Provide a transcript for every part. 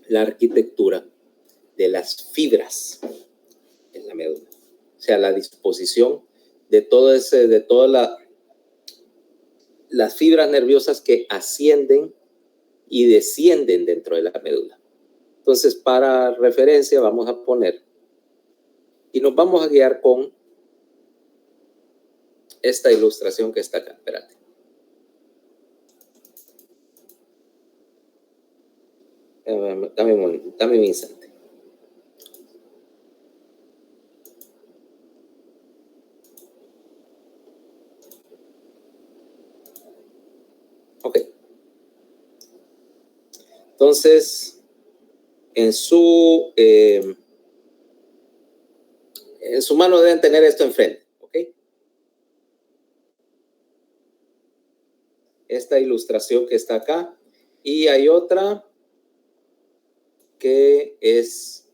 la arquitectura de las fibras en la médula. O sea, la disposición de todas las fibras nerviosas que ascienden y descienden dentro de la médula. Entonces, para referencia, vamos a poner y nos vamos a guiar con esta ilustración que está acá. Espérate. Dame un instante. Ok. Entonces, en su mano deben tener esto enfrente. ¿Ok? Esta ilustración que está acá. Y hay otra que es...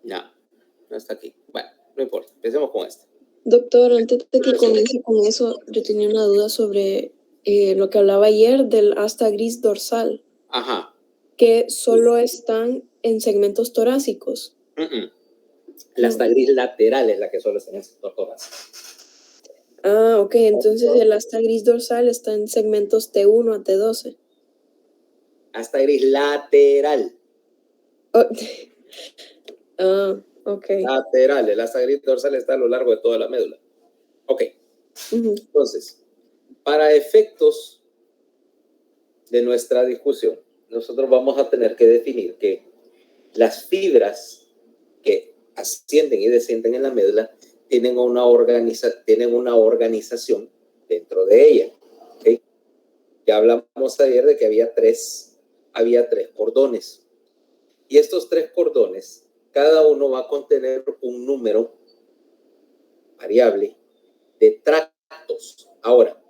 No está aquí. Bueno, no importa. Empecemos con esta. Doctor, antes de que comience con eso, yo tenía una duda sobre lo que hablaba ayer del asta gris dorsal. Ajá. Que solo están en segmentos torácicos. La asta gris lateral es la que solo está en el sector torácico. Ah, ok. Entonces el asta gris dorsal está en segmentos T1 a T12. Asta gris lateral. Oh. Ah, ok. Lateral. El asta gris dorsal está a lo largo de toda la médula. Ok. Entonces, para efectos de nuestra discusión, nosotros vamos a tener que definir que las fibras que ascienden y descienden en la médula tienen una organización dentro de ella. ¿Okay? Ya hablamos ayer de que había tres cordones. Y estos 3 cordones, cada uno va a contener un número variable de tractos. Ahora,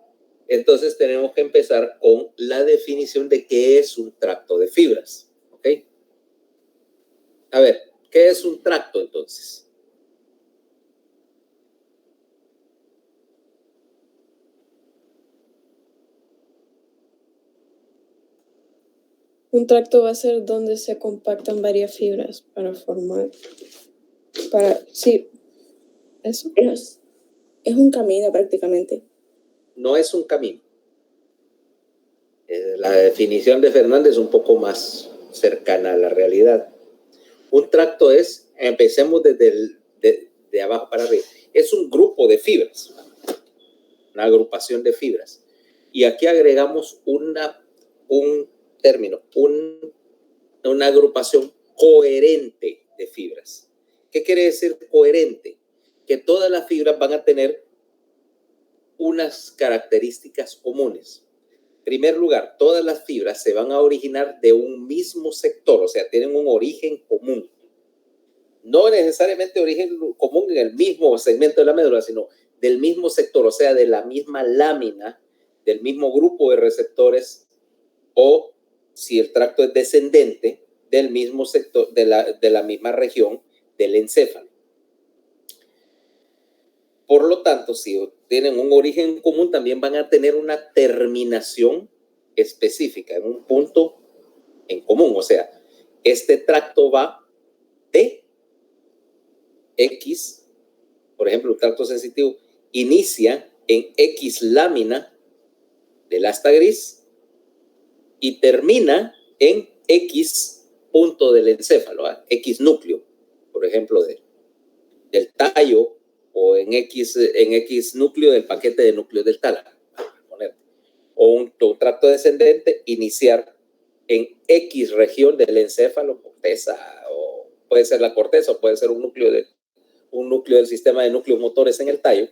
entonces tenemos que empezar con la definición de qué es un tracto de fibras. ¿Ok? A ver, ¿qué es un tracto entonces? Un tracto va a ser donde se compactan varias fibras para formar. Sí, eso es un camino prácticamente. No es un camino. La definición de Fernández es un poco más cercana a la realidad. Un tracto es, empecemos desde de abajo para arriba, es un grupo de fibras, una agrupación de fibras. Y aquí agregamos un término, una agrupación coherente de fibras. ¿Qué quiere decir coherente? Que todas las fibras van a tener unas características comunes. En primer lugar, todas las fibras se van a originar de un mismo sector, o sea, tienen un origen común. No necesariamente origen común en el mismo segmento de la médula, sino del mismo sector, o sea, de la misma lámina, del mismo grupo de receptores, o si el tracto es descendente, del mismo sector, de la misma región del encéfalo. Por lo tanto, si tienen un origen común, también van a tener una terminación específica, en un punto en común. O sea, este tracto va de X, por ejemplo, un tracto sensitivo, inicia en X lámina del asta gris y termina en X punto del encéfalo, X núcleo, por ejemplo, del tallo, o en X núcleo del paquete de núcleos del tálamo. O un tracto descendente, iniciar en X región del encéfalo, corteza, o puede ser la corteza, o puede ser un núcleo del sistema de núcleos motores en el tallo,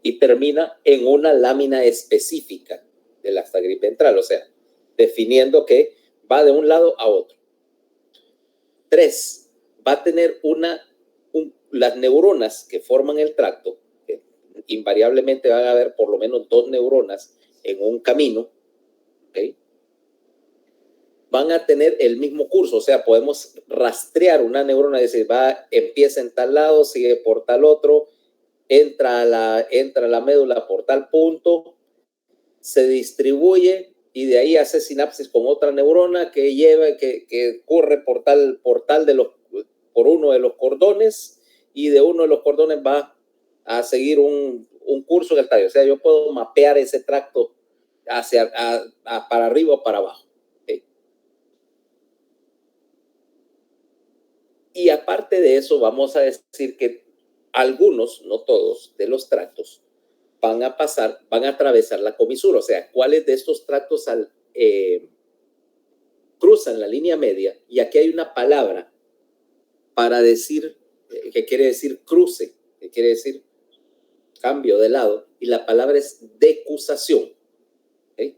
y termina en una lámina específica del asta gris ventral, o sea, definiendo que va de un lado a otro. 3, va a tener las neuronas que forman el tracto, que invariablemente van a haber por lo menos 2 neuronas en un camino, ¿okay? Van a tener el mismo curso, o sea, podemos rastrear una neurona y decir, empieza en tal lado, sigue por tal otro, entra a la médula por tal punto, se distribuye y de ahí hace sinapsis con otra neurona que lleva, que corre por uno de los cordones, y de uno de los cordones va a seguir un curso en el tallo. O sea, yo puedo mapear ese tracto para arriba o para abajo. ¿Okay? Y aparte de eso, vamos a decir que algunos, no todos, de los tractos van a atravesar la comisura. O sea, ¿cuáles de estos tractos cruzan la línea media? Y aquí hay una palabra para decir, que quiere decir cruce, que quiere decir cambio de lado, y la palabra es decusación. ¿Okay?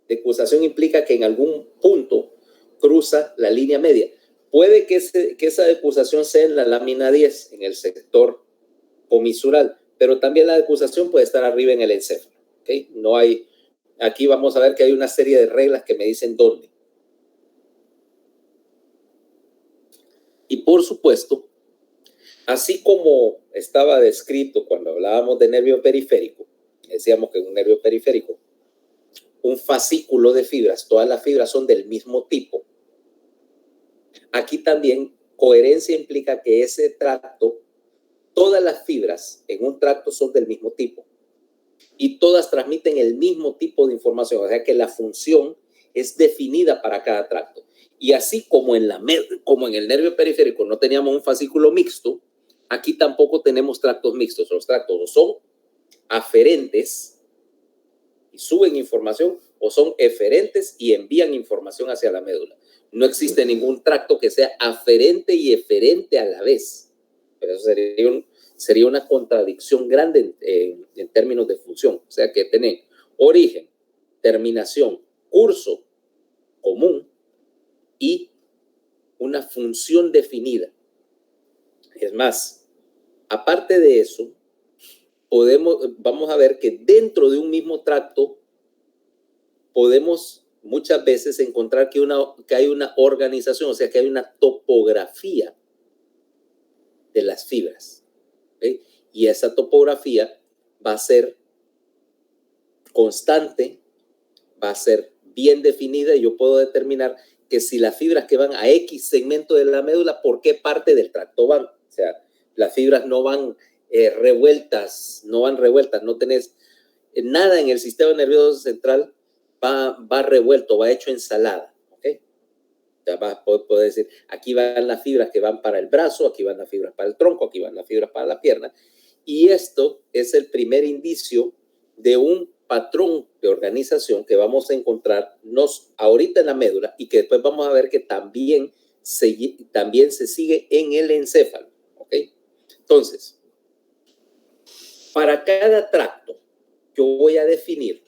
Decusación implica que en algún punto cruza la línea media. Puede que esa decusación sea en la lámina 10, en el sector comisural, pero también la decusación puede estar arriba en el encéfalo. ¿Okay? No hay, aquí vamos a ver que hay una serie de reglas que me dicen dónde. Y por supuesto, así como estaba descrito cuando hablábamos de nervio periférico, decíamos que un nervio periférico, un fascículo de fibras, todas las fibras son del mismo tipo. Aquí también coherencia implica que ese tracto, todas las fibras en un tracto son del mismo tipo y todas transmiten el mismo tipo de información, o sea que la función es definida para cada tracto. Y así como en el nervio periférico no teníamos un fascículo mixto, aquí tampoco tenemos tractos mixtos. Los tractos son aferentes y suben información, o son eferentes y envían información hacia la médula. No existe ningún tracto que sea aferente y eferente a la vez. Pero eso sería una contradicción grande en términos de función. O sea que tener origen, terminación, curso común y una función definida. Es más, aparte de eso, vamos a ver que dentro de un mismo tracto podemos muchas veces encontrar que hay una organización, o sea, que hay una topografía de las fibras. ¿Okay? Y esa topografía va a ser constante, va a ser bien definida, y yo puedo determinar que si las fibras que van a X segmento de la médula, ¿por qué parte del tracto van? O sea, las fibras no van revueltas, no tenés nada en el sistema nervioso central va revuelto, va hecho ensalada. ¿Okay? Ya vas a poder decir, aquí van las fibras que van para el brazo, aquí van las fibras para el tronco, aquí van las fibras para la pierna. Y esto es el primer indicio de un patrón de organización que vamos a encontrarnos ahorita en la médula y que después vamos a ver que también se sigue en el encéfalo. ¿Okay? Entonces, para cada tracto, yo voy a definir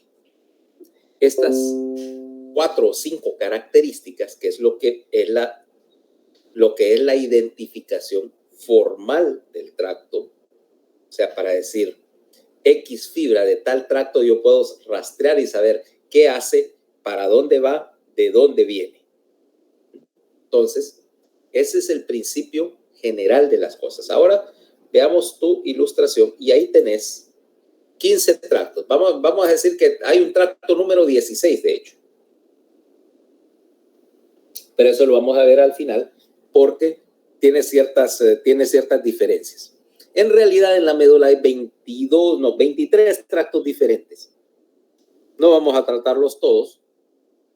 estas 4 o 5 características, que es lo que es la identificación formal del tracto. O sea, para decir X fibra de tal tracto, yo puedo rastrear y saber qué hace, para dónde va, de dónde viene. Entonces, ese es el principio general de las cosas. Ahora, veamos tu ilustración y ahí tenés 15 tractos. Vamos a decir que hay un tracto número 16, de hecho. Pero eso lo vamos a ver al final porque tiene ciertas diferencias. En realidad en la médula hay 23 tractos diferentes. No vamos a tratarlos todos,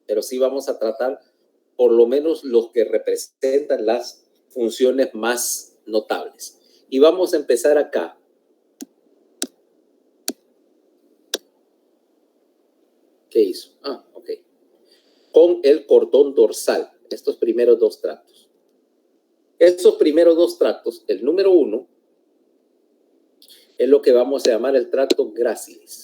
pero sí vamos a tratar por lo menos los que representan las funciones más notables. Y vamos a empezar acá. ¿Qué hizo? Ok. Con el cordón dorsal, estos primeros 2 tractos. Estos primeros 2 tractos, el número 1, es lo que vamos a llamar el tracto gracilis.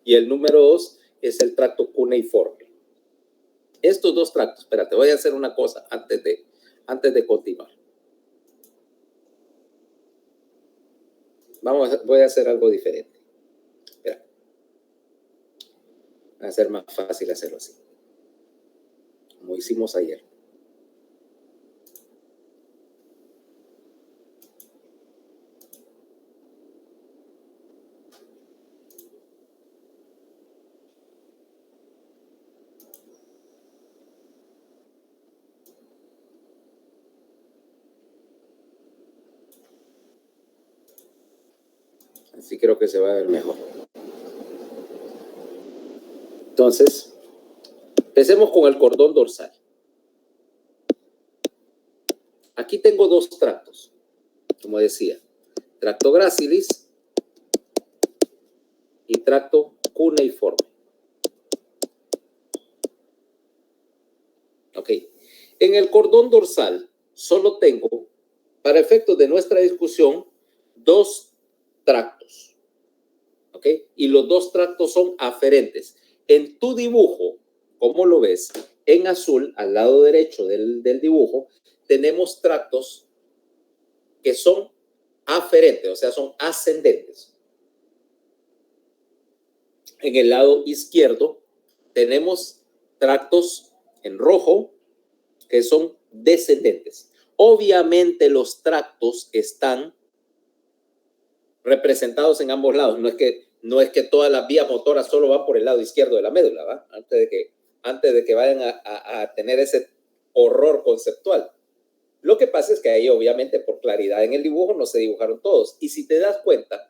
Y el número 2 es el tracto cuneiforme. Estos 2 tractos, espérate, voy a hacer una cosa antes de continuar. Voy a hacer algo diferente. Espera. Va a ser más fácil hacerlo así, como hicimos ayer. Así creo que se va a ver mejor. Entonces, empecemos con el cordón dorsal. Aquí tengo dos tractos, como decía, tracto gracilis y tracto cuneiforme. Ok. En el cordón dorsal solo tengo, para efectos de nuestra discusión, dos tractos. ¿Ok? Y los dos tractos son aferentes. En tu dibujo, ¿cómo lo ves? En azul, al lado derecho del dibujo, tenemos tractos que son aferentes, o sea, son ascendentes. En el lado izquierdo tenemos tractos en rojo que son descendentes. Obviamente los tractos están representados en ambos lados. No es que todas las vías motoras solo van por el lado izquierdo de la médula, ¿va? Antes de que vayan a tener ese horror conceptual. Lo que pasa es que ahí, obviamente, por claridad en el dibujo, no se dibujaron todos. Y si te das cuenta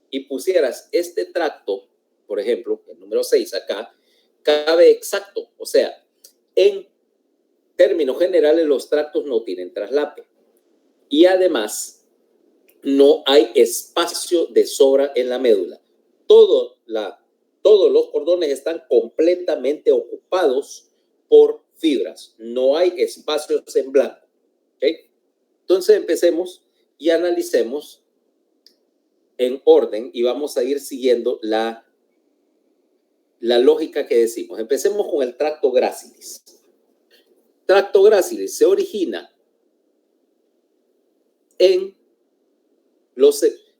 y pusieras este tracto, por ejemplo, el número 6 acá, cabe exacto. O sea, en términos generales, los tractos no tienen traslape. Y además, no hay espacio de sobra en la médula. Todos los cordones están completamente ocupados por fibras. No hay espacios en blanco. ¿Okay? Entonces empecemos y analicemos en orden y vamos a ir siguiendo la lógica que decimos. Empecemos con el tracto gracilis. Tracto gracilis se origina en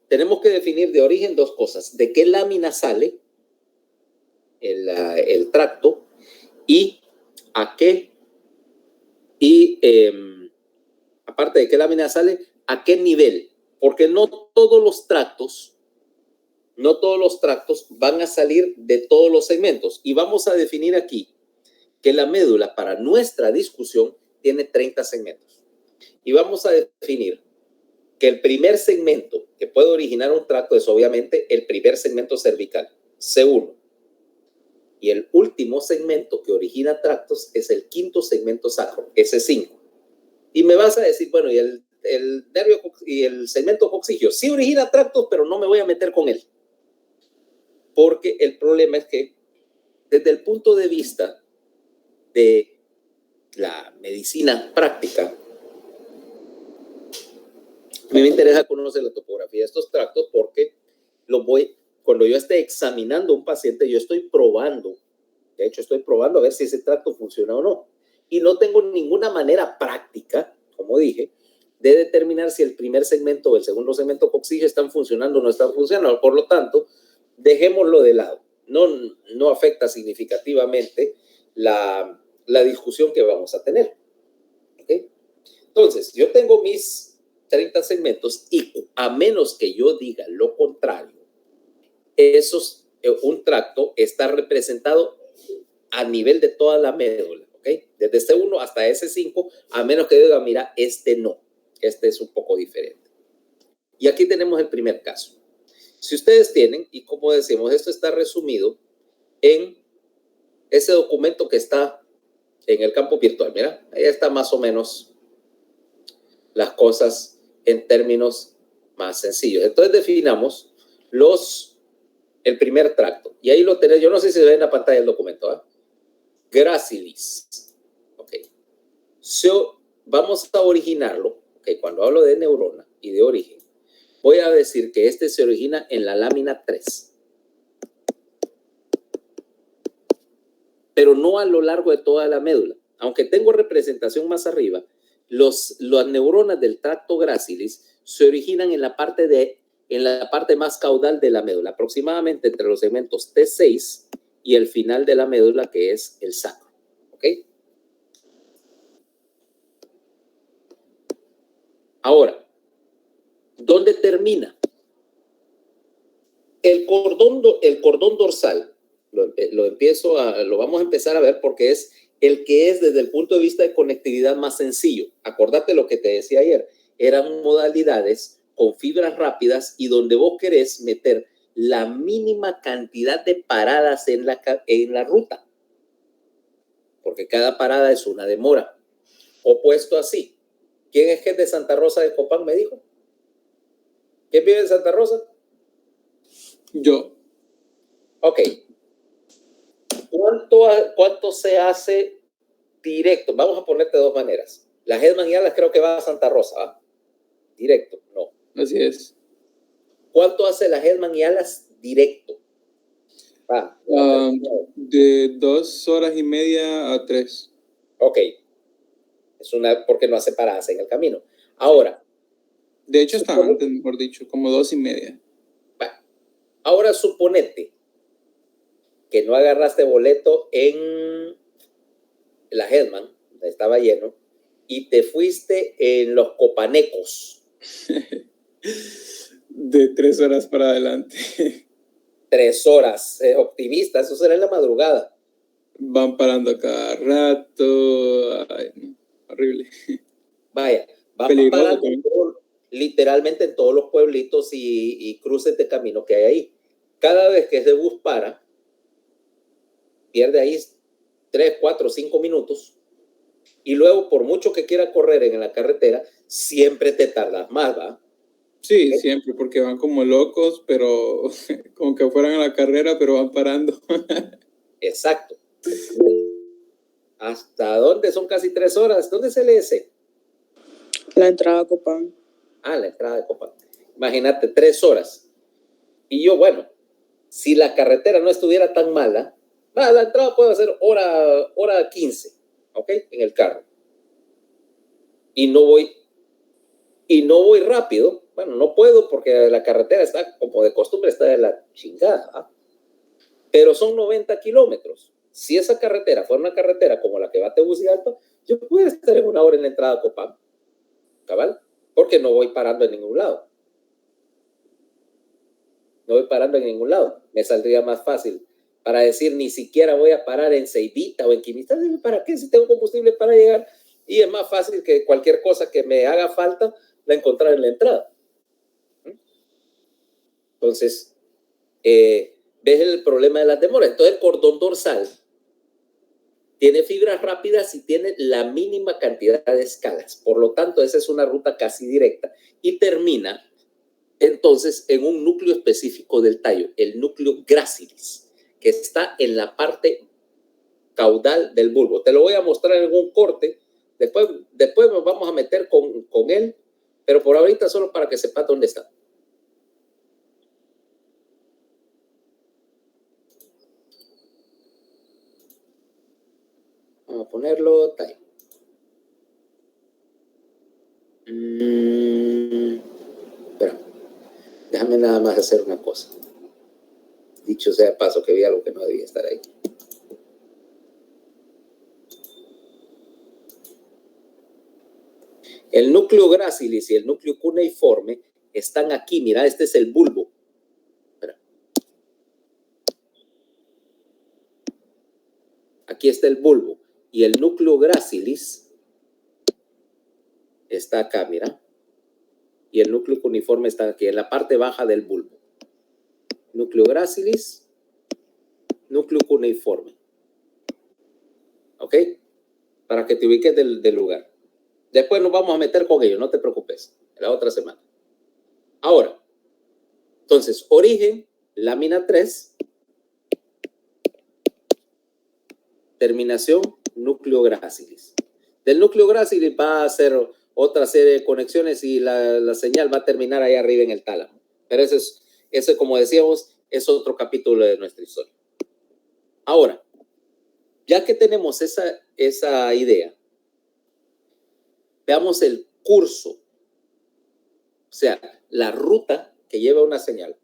tenemos que definir de origen dos cosas. ¿De qué lámina sale el tracto y a qué? Y aparte de qué lámina sale, ¿a qué nivel? Porque no todos los tractos van a salir de todos los segmentos. Y vamos a definir aquí que la médula, para nuestra discusión, tiene 30 segmentos. Y vamos a definir que el primer segmento que puede originar un tracto es obviamente el primer segmento cervical, C1. Y el último segmento que origina tractos es el quinto segmento sacro, S5. Y me vas a decir, bueno, y el nervio y el segmento coxígeo sí origina tractos, pero no me voy a meter con él. Porque el problema es que desde el punto de vista de la medicina práctica, a mí me interesa conocer la topografía de estos tractos porque cuando yo esté examinando a un paciente, yo estoy probando, de hecho estoy probando a ver si ese tracto funciona o no. Y no tengo ninguna manera práctica, como dije, de determinar si el primer segmento o el segundo segmento coxígeo están funcionando o no están funcionando. Por lo tanto, dejémoslo de lado. No afecta significativamente la discusión que vamos a tener. ¿Okay? Entonces, yo tengo mis 30 segmentos y a menos que yo diga lo contrario, un tracto está representado a nivel de toda la médula, ¿ok? Desde C1 hasta S5, a menos que yo diga, mira, este no, este es un poco diferente. Y aquí tenemos el primer caso. Si ustedes tienen, y como decimos, esto está resumido en ese documento que está en el campo virtual, mira, ahí está más o menos las cosas en términos más sencillos. Entonces definamos el primer tracto. Y ahí lo tenés, yo no sé si se ve en la pantalla el documento, ¿eh? Gracilis. Ok. Vamos a originarlo, ok, cuando hablo de neurona y de origen, voy a decir que este se origina en la lámina 3. Pero no a lo largo de toda la médula. Aunque tengo representación más arriba, las neuronas del tracto gracilis se originan en la parte más caudal de la médula, aproximadamente entre los segmentos T6 y el final de la médula, que es el sacro. ¿Ok? Ahora, ¿dónde termina? El cordón dorsal, lo vamos a empezar a ver porque es el que es desde el punto de vista de conectividad más sencillo. Acordate lo que te decía ayer, eran modalidades con fibras rápidas y donde vos querés meter la mínima cantidad de paradas en la ruta, porque cada parada es una demora. Opuesto así, ¿quién es que es de Santa Rosa de Copán, me dijo? ¿Quién vive en Santa Rosa? Yo. Ok. ¿Cuánto se hace directo? Vamos a ponerte de dos maneras. La Hedman y Alas creo que va a Santa Rosa, ¿va? Directo, no. Así es. ¿Cuánto hace la Hedman y Alas directo? De 2 horas y media a 3. Ok. Porque no hace paradas en el camino. Ahora. De hecho, está antes, mejor dicho, como 2 y media. Ahora suponete que no agarraste boleto en la Hedman, estaba lleno, y te fuiste en los Copanecos. De 3 horas para adelante. 3 horas, optimista, eso será en la madrugada. Van parando a cada rato. Ay, no, horrible. Vaya, van parando literalmente en todos los pueblitos y cruces de camino que hay ahí. Cada vez que ese bus para, pierde ahí 3, 4, 5 minutos y luego por mucho que quiera correr en la carretera, siempre te tardas más, ¿va? Sí, ¿okay? Siempre, porque van como locos, pero como que fueran a la carrera, pero van parando. Exacto. ¿Hasta dónde? Son casi 3 horas. ¿Dónde se lee ese? La entrada a Copán. La entrada de Copán. Imagínate, 3 horas. Y yo, bueno, si la carretera no estuviera tan mala, la entrada puede ser hora 15, ¿ok? En el carro. Y no voy rápido. Bueno, no puedo porque la carretera está, como de costumbre, está de la chingada, ¿ah? Pero son 90 kilómetros. Si esa carretera fuera una carretera como la que va a Tegucigalpa, yo pudiera estar en 1 hora en la entrada a Copán, ¿cabal? Porque no voy parando en ningún lado. No voy parando en ningún lado. Me saldría más fácil para decir, ni siquiera voy a parar en Ceibita o en Quimistán. ¿Para qué? Si tengo combustible para llegar. Y es más fácil que cualquier cosa que me haga falta la encontrar en la entrada. Entonces, ves el problema de las demoras. Entonces, el cordón dorsal tiene fibras rápidas y tiene la mínima cantidad de escalas. Por lo tanto, esa es una ruta casi directa y termina entonces en un núcleo específico del tallo, el núcleo gracilis, que está en la parte caudal del bulbo. Te lo voy a mostrar en un corte. Después nos vamos a meter con él, pero por ahorita solo para que sepas dónde está. Vamos a ponerlo tallo. Espera, déjame nada más hacer una cosa. Dicho sea de paso que vi algo que no debía estar ahí. El núcleo gracilis y el núcleo cuneiforme están aquí. Mira, este es el bulbo. Espera. Aquí está el bulbo. Y el núcleo gracilis está acá, mira. Y el núcleo cuneiforme está aquí, en la parte baja del bulbo. Núcleo gracilis, núcleo cuneiforme. ¿Ok? Para que te ubiques del lugar. Después nos vamos a meter con ello, no te preocupes. La otra semana. Ahora, entonces, origen, lámina 3. Terminación, núcleo gracilis. Del núcleo gracilis va a hacer otra serie de conexiones y la señal va a terminar ahí arriba en el tálamo. Pero ese, como decíamos, es otro capítulo de nuestra historia. Ahora, ya que tenemos esa idea, veamos el curso, o sea, la ruta que lleva una señal.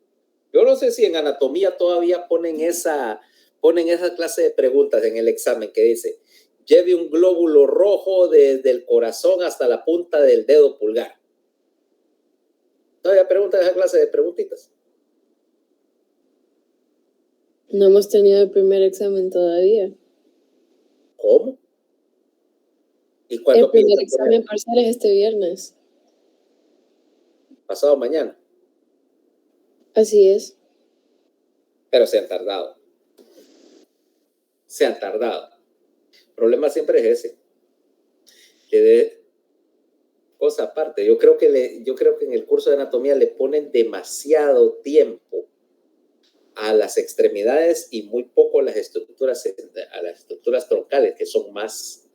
Yo no sé si en anatomía todavía ponen esa clase de preguntas en el examen que dice, lleve un glóbulo rojo desde el corazón hasta la punta del dedo pulgar. ¿Todavía preguntan esa clase de preguntitas? No hemos tenido el primer examen todavía. ¿Cómo? ¿Y cuándo el primer examen parcial es este viernes. pasado mañana. Así es. Pero se han tardado. Se han tardado. El problema siempre es ese. Que de cosa aparte, yo creo que en el curso de anatomía le ponen demasiado tiempo a las extremidades y muy poco a las estructuras troncales, que son más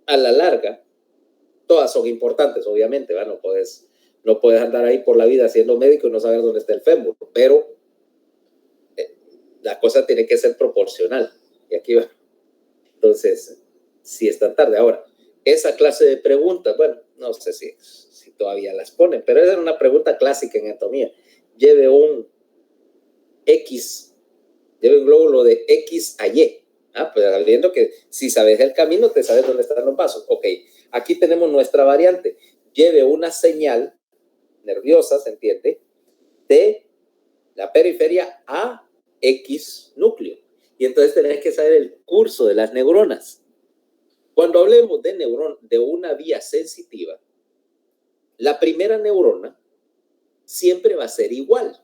a la larga. Todas son importantes, obviamente, ¿va? No puedes andar ahí por la vida siendo médico y no saber dónde está el fémur, pero la cosa tiene que ser proporcional. Y aquí va. Entonces, si está tarde. Ahora, esa clase de preguntas, bueno, no sé si todavía las ponen, pero esa era una pregunta clásica en anatomía. Lleve un glóbulo de X a Y. Pues viendo que si sabes el camino, te sabes dónde están los vasos. Ok, aquí tenemos nuestra variante. Lleve una señal nerviosa, ¿se entiende? De la periferia a X núcleo. Y entonces tenés que saber el curso de las neuronas. Cuando hablemos de una vía sensitiva, la primera neurona siempre va a ser igual,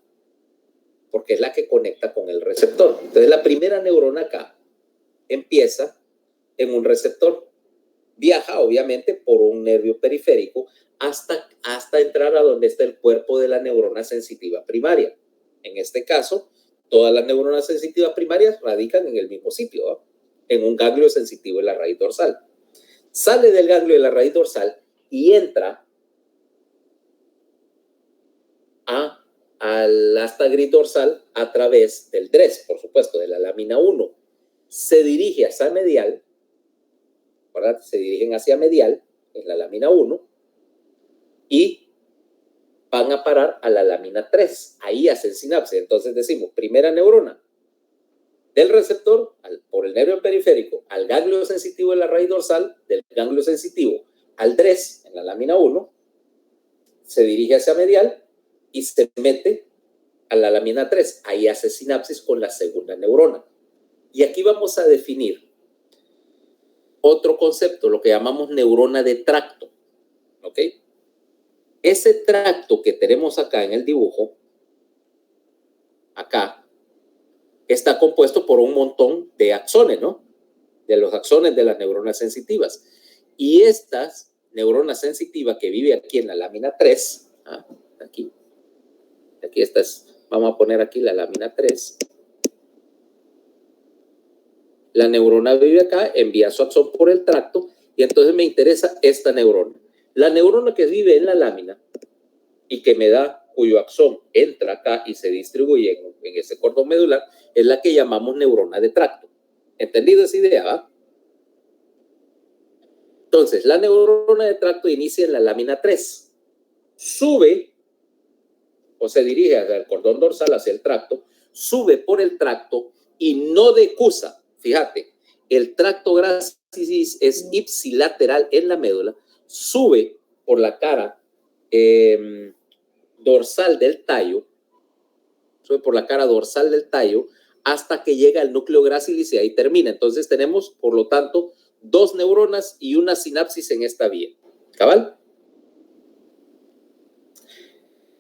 porque es la que conecta con el receptor. Entonces la primera neurona acá empieza en un receptor. Viaja obviamente por un nervio periférico hasta entrar a donde está el cuerpo de la neurona sensitiva primaria. En este caso, todas las neuronas sensitivas primarias radican en el mismo sitio, ¿no? En un ganglio sensitivo en la raíz dorsal. Sale del ganglio de la raíz dorsal y entra al asta gris dorsal a través del DRES, por supuesto, de la lámina 1. Se dirige hacia medial, ¿verdad? Se dirigen hacia medial en la lámina 1 y van a parar a la lámina 3. Ahí hacen sinapsis. Entonces decimos, primera neurona del receptor por el nervio periférico al ganglio sensitivo de la raíz dorsal, del ganglio sensitivo al DRES en la lámina 1, se dirige hacia medial y se mete a la lámina 3. Ahí hace sinapsis con la segunda neurona. Y aquí vamos a definir otro concepto, lo que llamamos neurona de tracto. ¿Ok? Ese tracto que tenemos acá en el dibujo, acá, está compuesto por un montón de axones, ¿no? De los axones de las neuronas sensitivas. Y estas neuronas sensitivas que vive aquí en la lámina 3, aquí vamos a poner aquí la lámina 3. La neurona vive acá, envía su axón por el tracto y entonces me interesa esta neurona. La neurona que vive en la lámina y que me da, cuyo axón entra acá y se distribuye en ese cordón medular, es la que llamamos neurona de tracto. ¿Entendido esa idea? ¿Va? Entonces, la neurona de tracto inicia en la lámina 3. Sube o se dirige hacia el cordón dorsal, hacia el tracto, sube por el tracto y no decusa. Fíjate, el tracto gracilis es ipsilateral en la médula, sube por la cara dorsal del tallo, hasta que llega al núcleo gracilis y ahí termina. Entonces tenemos, por lo tanto, 2 neuronas y una sinapsis en esta vía. ¿Cabal?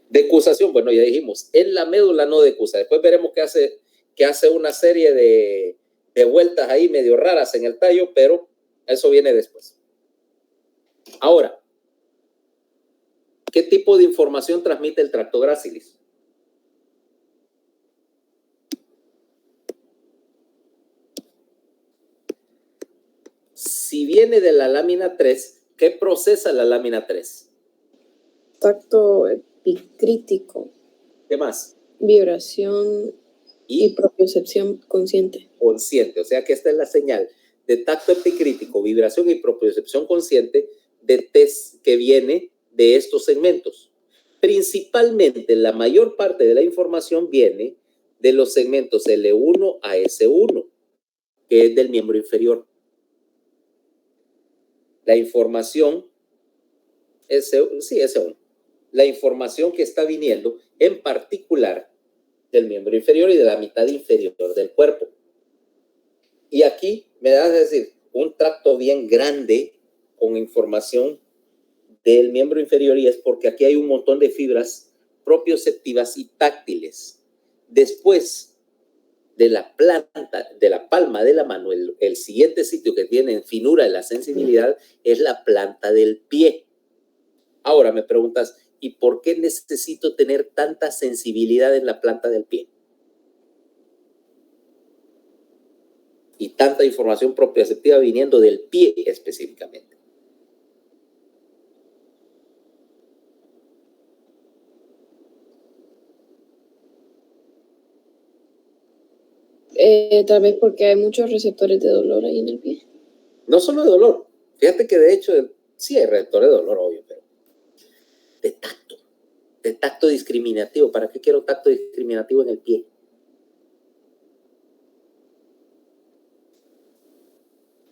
Decusación, bueno, ya dijimos, en la médula no decusa. Después veremos que hace una serie de vueltas ahí medio raras en el tallo, pero eso viene después. Ahora, ¿qué tipo de información transmite el tracto gracilis? Si viene de la lámina 3, ¿qué procesa la lámina 3? Tacto epicrítico. ¿Qué más? Vibración y propiocepción consciente. Consciente, o sea que esta es la señal de tacto epicrítico, vibración y propiocepción consciente de test que viene de estos segmentos. Principalmente la mayor parte de la información viene de los segmentos L1 a S1, que es del miembro inferior. La información S1. La información que está viniendo en particular del miembro inferior y de la mitad inferior del cuerpo. Y aquí me das a decir un tracto bien grande con información del miembro inferior, y es porque aquí hay un montón de fibras propioceptivas y táctiles. Después de la planta, de la palma de la mano, el siguiente sitio que tiene en finura de la sensibilidad es la planta del pie. Ahora me preguntas, ¿y por qué necesito tener tanta sensibilidad en la planta del pie? Y tanta información propioceptiva viniendo del pie específicamente. Tal vez porque hay muchos receptores de dolor ahí en el pie. No solo de dolor. Fíjate que de hecho sí hay receptores de dolor, obvio, pero de tacto discriminativo. ¿Para qué quiero tacto discriminativo en el pie?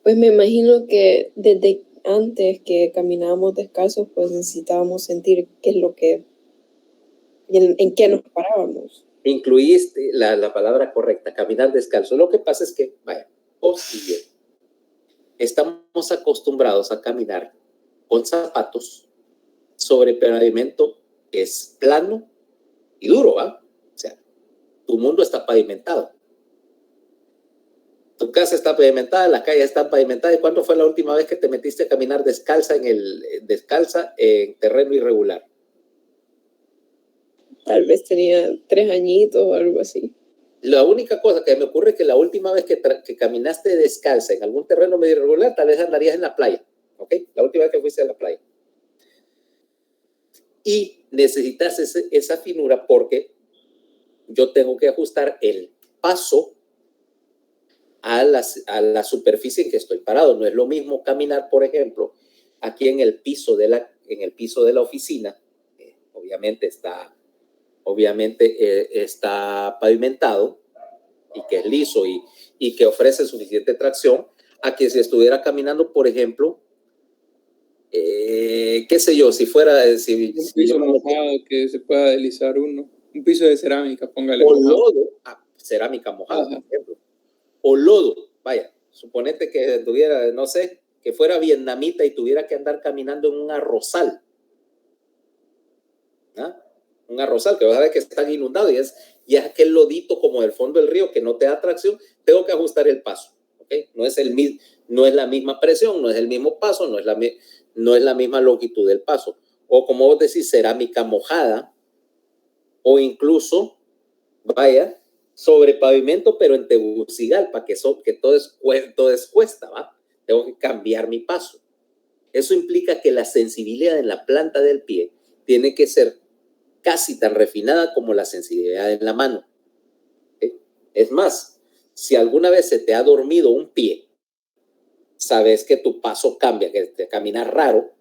Pues me imagino que desde antes que caminábamos descalzos, pues necesitábamos sentir qué es lo que, en qué nos parábamos. Incluiste la palabra correcta, caminar descalzo. Lo que pasa es que, vaya, sigue. Estamos acostumbrados a caminar con zapatos sobre pavimento que es plano y duro, ¿va? O sea, tu mundo está pavimentado. Tu casa está pavimentada, la calle está pavimentada. ¿Y cuándo fue la última vez que te metiste a caminar descalza en terreno irregular? Tal vez tenía 3 añitos o algo así. La única cosa que me ocurre es que la última vez que caminaste descalza en algún terreno medio irregular, tal vez andarías en la playa, ¿ok? La última vez que fuiste a la playa. Y necesitas esa finura porque yo tengo que ajustar el paso a la superficie en que estoy parado. No es lo mismo caminar, por ejemplo, aquí en el piso de la oficina. Obviamente está pavimentado y que es liso y que ofrece suficiente tracción, a que si estuviera caminando, por ejemplo, qué sé yo, si fuera... un piso mojado que se pueda deslizar uno. Un piso de cerámica, póngale. O lodo, cerámica mojada, por ejemplo. O lodo, vaya, suponete que tuviera, no sé, que fuera vietnamita y tuviera que andar caminando en un arrozal. ¿Ah? Un arrozal que vas a ver que están inundados y es aquel lodito como del fondo del río que no te da tracción. Tengo que ajustar el paso, ¿okay? No es la misma presión, no es el mismo paso, no es la misma longitud del paso. O como vos decís, cerámica mojada, o incluso, vaya, sobre pavimento, pero en Tegucigalpa, que todo es cuesta, ¿va? Tengo que cambiar mi paso. Eso implica que la sensibilidad en la planta del pie tiene que ser casi tan refinada como la sensibilidad en la mano. ¿Okay? Es más, si alguna vez se te ha dormido un pie, sabes que tu paso cambia, que te caminas raro,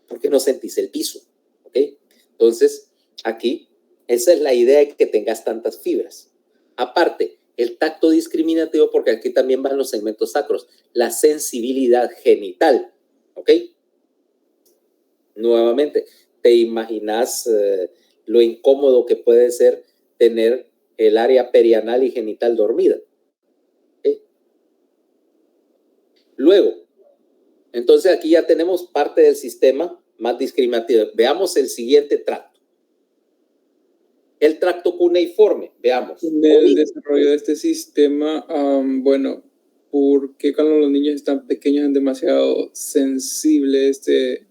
porque no sentís el piso. ¿Okay? Entonces, aquí, esa es la idea de que tengas tantas fibras. Aparte, el tacto discriminativo, porque aquí también van los segmentos sacros, la sensibilidad genital. ¿Ok? Nuevamente, ¿te imaginas lo incómodo que puede ser tener el área perianal y genital dormida? ¿Okay? Luego, entonces aquí ya tenemos parte del sistema más discriminativo. Veamos el siguiente tracto. El tracto cuneiforme, veamos. En el desarrollo de este sistema, bueno, ¿por qué cuando los niños están pequeños es demasiado sensible este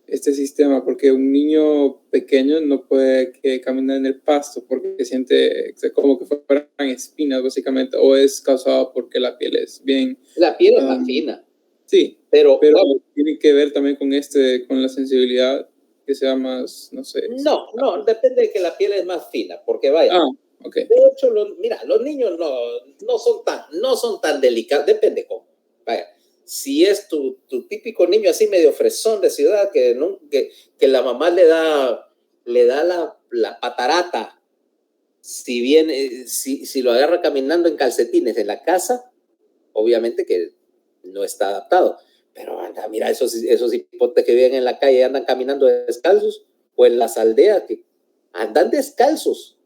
sistema? Porque un niño pequeño no puede caminar en el pasto porque siente como que fueran espinas, básicamente, o es causado porque la piel es bien... La piel es más fina. Sí, pero bueno, tiene que ver también con la sensibilidad, que sea más, no sé. No, depende de que la piel es más fina, porque vaya. Okay. De hecho, los niños no son tan delicados, depende cómo. Vaya, si es tu típico niño así medio fresón de ciudad, que la mamá le da la patarata, si lo agarra caminando en calcetines en la casa, obviamente que no está adaptado. Pero anda, mira, esos hipotes que viven en la calle andan caminando descalzos, o en las aldeas que andan descalzos.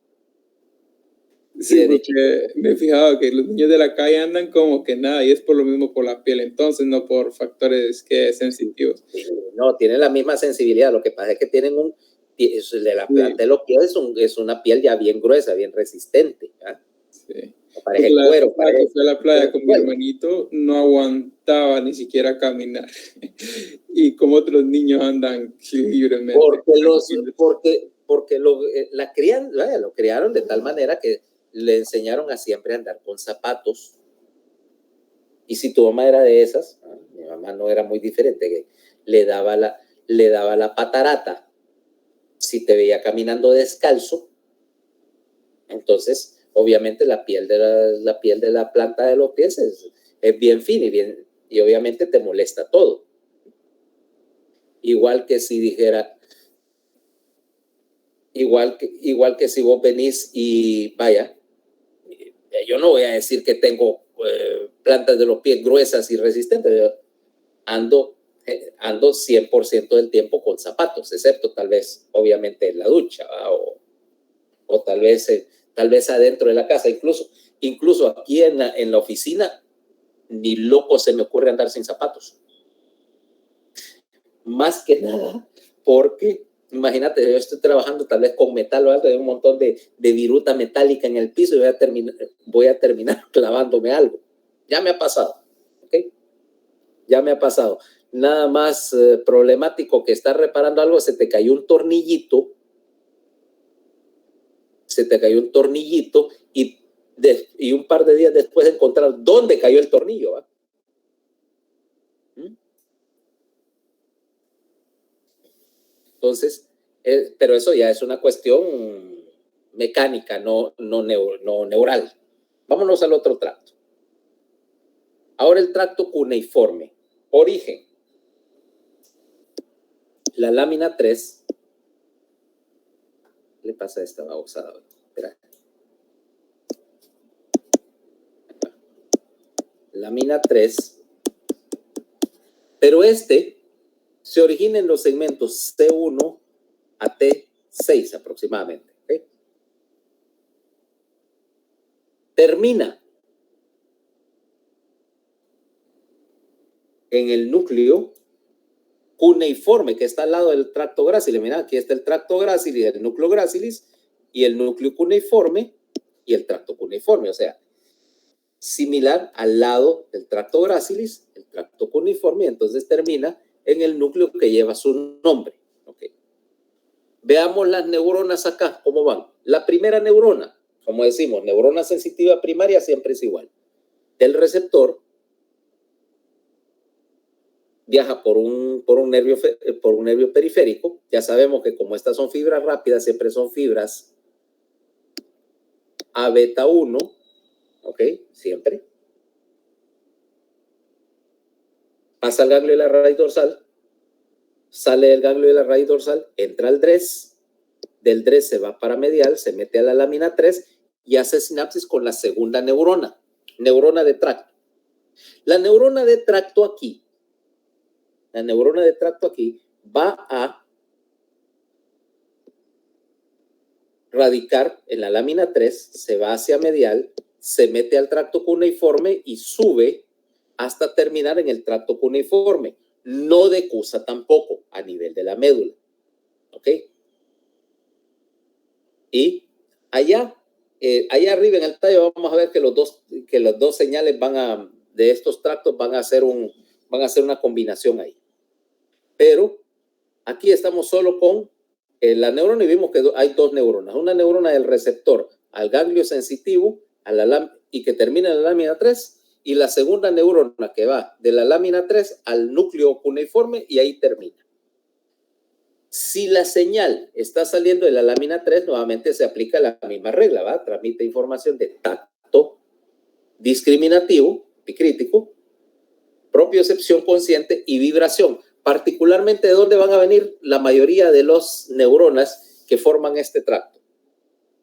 Sí, desde porque me he fijado que los niños de la calle andan como que nada, y es por lo mismo por la piel, entonces no por factores que sensitivos. No, tienen la misma sensibilidad. Lo que pasa es que tienen de la planta de los pies es una piel ya bien gruesa, bien resistente. ¿Ah? Sí. No parece La cuero. que fui a la playa con mi cuero. hermanito, no aguantaba ni siquiera caminar. Y como otros niños andan libremente. Porque lo criaron de tal manera que le enseñaron a siempre andar con zapatos. Y si tu mamá era de esas, mi mamá no era muy diferente, que le daba la patarata si te veía caminando descalzo. Entonces, obviamente la piel de la planta de los pies es bien fina y obviamente te molesta todo. Igual que si dijera, igual que si vos venís y vaya, yo no voy a decir que tengo plantas de los pies gruesas y resistentes, yo ando 100% del tiempo con zapatos, excepto tal vez, obviamente, en la ducha, o tal vez adentro de la casa, incluso aquí en la oficina, ni loco se me ocurre andar sin zapatos. Más que nada, porque imagínate, yo estoy trabajando tal vez con metal o algo, de un montón de viruta metálica en el piso y voy a terminar clavándome algo. Ya me ha pasado, ¿ok? Ya me ha pasado. Nada más problemático que estar reparando algo, se te cayó un tornillito y un par de días después de encontrar dónde cayó el tornillo. ¿Va? Entonces, pero eso ya es una cuestión mecánica, no neural. Vámonos al otro tracto. Ahora el tracto cuneiforme. Origen. La lámina 3. ¿Qué le pasa a esta babosada? Espera. Lámina 3. Pero se origina en los segmentos C1 a T6 aproximadamente. ¿Okay? Termina en el núcleo cuneiforme que está al lado del tracto grácil. Mira, aquí está el tracto grácil y el núcleo gracilis, y el núcleo cuneiforme y el tracto cuneiforme. O sea, similar al lado del tracto gracilis, el tracto cuneiforme, entonces termina en el núcleo que lleva su nombre. Okay. Veamos las neuronas acá, cómo van. La primera neurona, como decimos, neurona sensitiva primaria siempre es igual. Del receptor viaja por un nervio periférico. Ya sabemos que como estas son fibras rápidas, siempre son fibras A beta 1, ¿ok? Siempre. Pasa al ganglio de la raíz dorsal, sale del ganglio de la raíz dorsal, entra al DRES, del DRES se va para medial, se mete a la lámina 3 y hace sinapsis con la segunda neurona de tracto. La neurona de tracto aquí va a radicar en la lámina 3, se va hacia medial, se mete al tracto cuneiforme y sube hasta terminar en el tracto cuneiforme. No decusa tampoco a nivel de la médula. ¿Ok? Y allá arriba en el tallo vamos a ver que las dos señales de estos tractos van a hacer una combinación ahí. Pero aquí estamos solo con la neurona y vimos que hay dos neuronas. Una neurona del receptor al ganglio sensitivo y que termina en la lámina 3, y la segunda neurona que va de la lámina 3 al núcleo cuneiforme y ahí termina. Si la señal está saliendo de la lámina 3, nuevamente se aplica la misma regla, ¿va? Transmite información de tacto discriminativo, epicrítico, propiocepción consciente y vibración. Particularmente, ¿de dónde van a venir la mayoría de los neuronas que forman este tracto?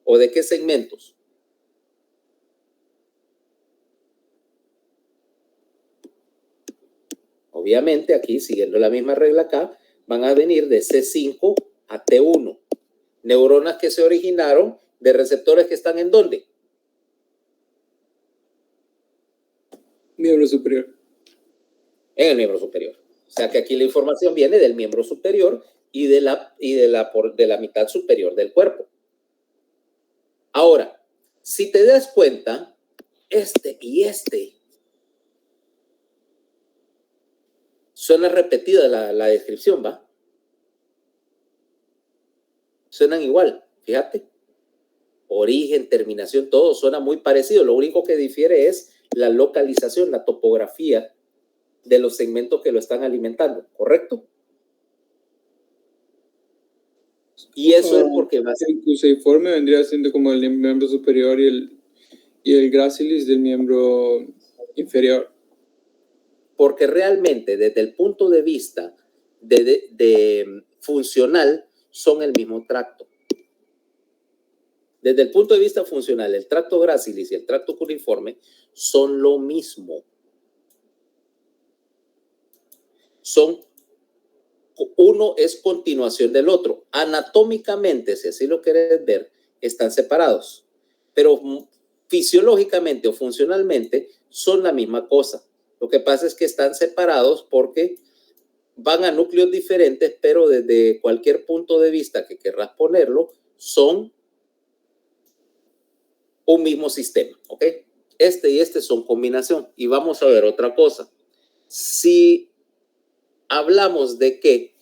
¿O de qué segmentos? Obviamente, aquí, siguiendo la misma regla acá, van a venir de C5 a T1. Neuronas que se originaron de receptores que están ¿en dónde? Miembro superior. En el miembro superior. O sea que aquí la información viene del miembro superior y de la mitad superior del cuerpo. Ahora, si te das cuenta, este y este suena repetida la descripción, ¿va? Suenan igual, fíjate. Origen, terminación, todo suena muy parecido. Lo único que difiere es la localización, la topografía de los segmentos que lo están alimentando, ¿correcto? Y eso es porque va a ser... El cuseiforme vendría siendo como el miembro superior y el gracilis del miembro inferior. Porque realmente desde el punto de vista de funcional son el mismo tracto. Desde el punto de vista funcional, el tracto gracilis y el tracto cuneiforme son lo mismo. Uno es continuación del otro. Anatómicamente, si así lo quieres ver, están separados. Pero fisiológicamente o funcionalmente son la misma cosa. Lo que pasa es que están separados porque van a núcleos diferentes, pero desde cualquier punto de vista que querrás ponerlo, son un mismo sistema, ¿ok? Este y este son combinación. Y vamos a ver otra cosa. Si hablamos de que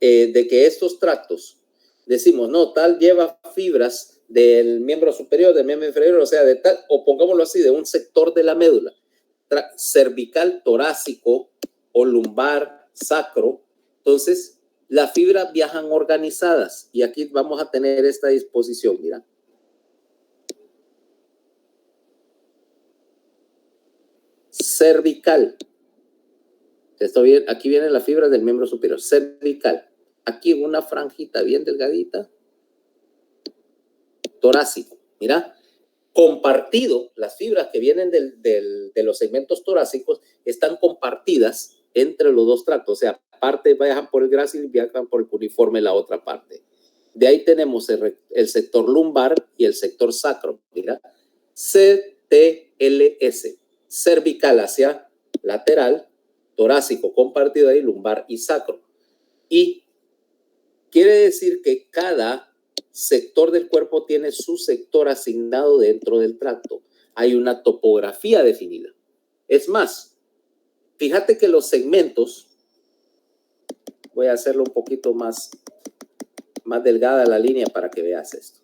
estos tractos, decimos, no, tal lleva fibras del miembro superior, del miembro inferior, o sea, de tal, o pongámoslo así, de un sector de la médula, cervical, torácico o lumbar, sacro, entonces las fibras viajan organizadas y aquí vamos a tener esta disposición, mira. Cervical. Esto bien, aquí vienen las fibras del miembro superior. Cervical. Aquí una franjita bien delgadita. Torácico. Mira, compartido, las fibras que vienen de los segmentos torácicos están compartidas entre los dos tractos. O sea, parte viajan por el grácil y viajan por el cuneiforme la otra parte. De ahí tenemos el sector lumbar y el sector sacro. Mira, CTLS. Cervical hacia lateral, torácico compartido ahí, lumbar y sacro. Y quiere decir que cada sector del cuerpo tiene su sector asignado dentro del tracto. Hay una topografía definida. Es más, fíjate que los segmentos, voy a hacerlo un poquito más delgada la línea para que veas esto.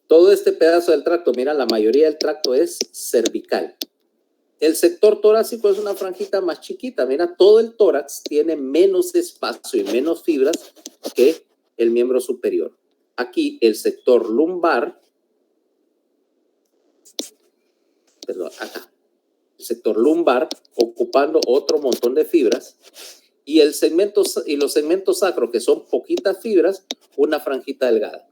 Todo este pedazo del tracto, mira, la mayoría del tracto es cervical. El sector torácico es una franjita más chiquita. Mira, todo el tórax tiene menos espacio y menos fibras que el miembro superior. Aquí el sector lumbar, perdón, acá, el sector lumbar ocupando otro montón de fibras y los segmentos sacros, que son poquitas fibras, una franjita delgada.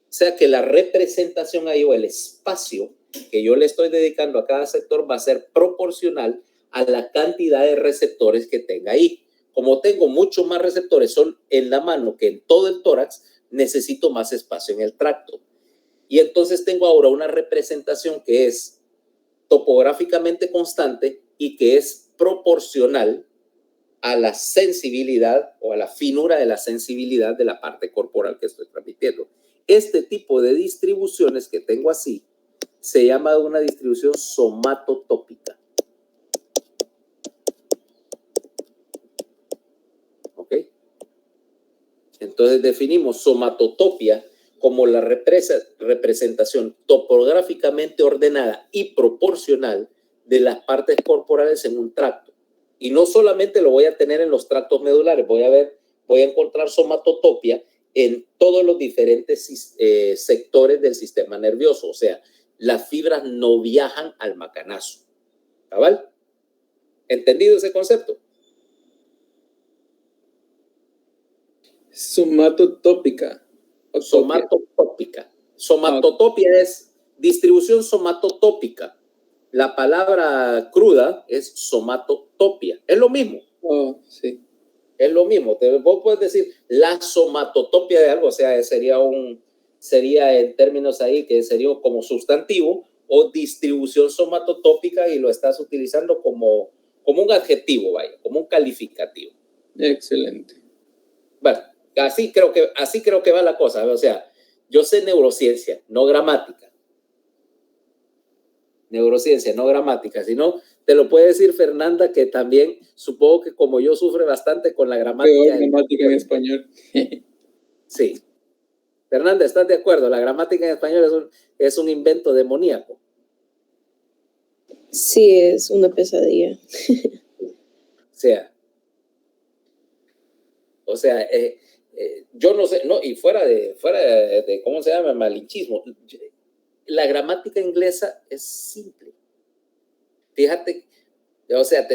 O sea que la representación ahí o el espacio que yo le estoy dedicando a cada sector va a ser proporcional a la cantidad de receptores que tenga ahí. Como tengo muchos más receptores son en la mano que en todo el tórax, necesito más espacio en el tracto. Y entonces tengo ahora una representación que es topográficamente constante y que es proporcional a la sensibilidad o a la finura de la sensibilidad de la parte corporal que estoy transmitiendo. Este tipo de distribuciones que tengo así se llama una distribución somatotópica. ¿Ok? Entonces definimos somatotopia como la representación topográficamente ordenada y proporcional de las partes corporales en un tracto. Y no solamente lo voy a tener en los tractos medulares, voy a encontrar somatotopia en todos los diferentes sectores del sistema nervioso. O sea, las fibras no viajan al macanazo. ¿Cabal? ¿Entendido ese concepto? Somatotópica. Somatotópica. Somatotopia es distribución somatotópica. La palabra cruda es somatotopia. Es lo mismo. Oh, sí. Es lo mismo. Vos puedes decir la somatotopia de algo, o sea, sería en términos ahí que sería como sustantivo o distribución somatotópica y lo estás utilizando como un adjetivo, vaya, como un calificativo. Excelente. Bueno, así creo que va la cosa. O sea, yo sé neurociencia, no gramática. Neurociencia, no gramática, sino te lo puede decir Fernanda, que también supongo que como yo sufre bastante con la gramática. Peor gramática en español. Sí. Fernanda, ¿estás de acuerdo? La gramática en español es un invento demoníaco. Sí, es una pesadilla. O sea, yo no sé, no, y fuera de ¿cómo se llama? Malinchismo. La gramática inglesa es simple. Fíjate, o sea,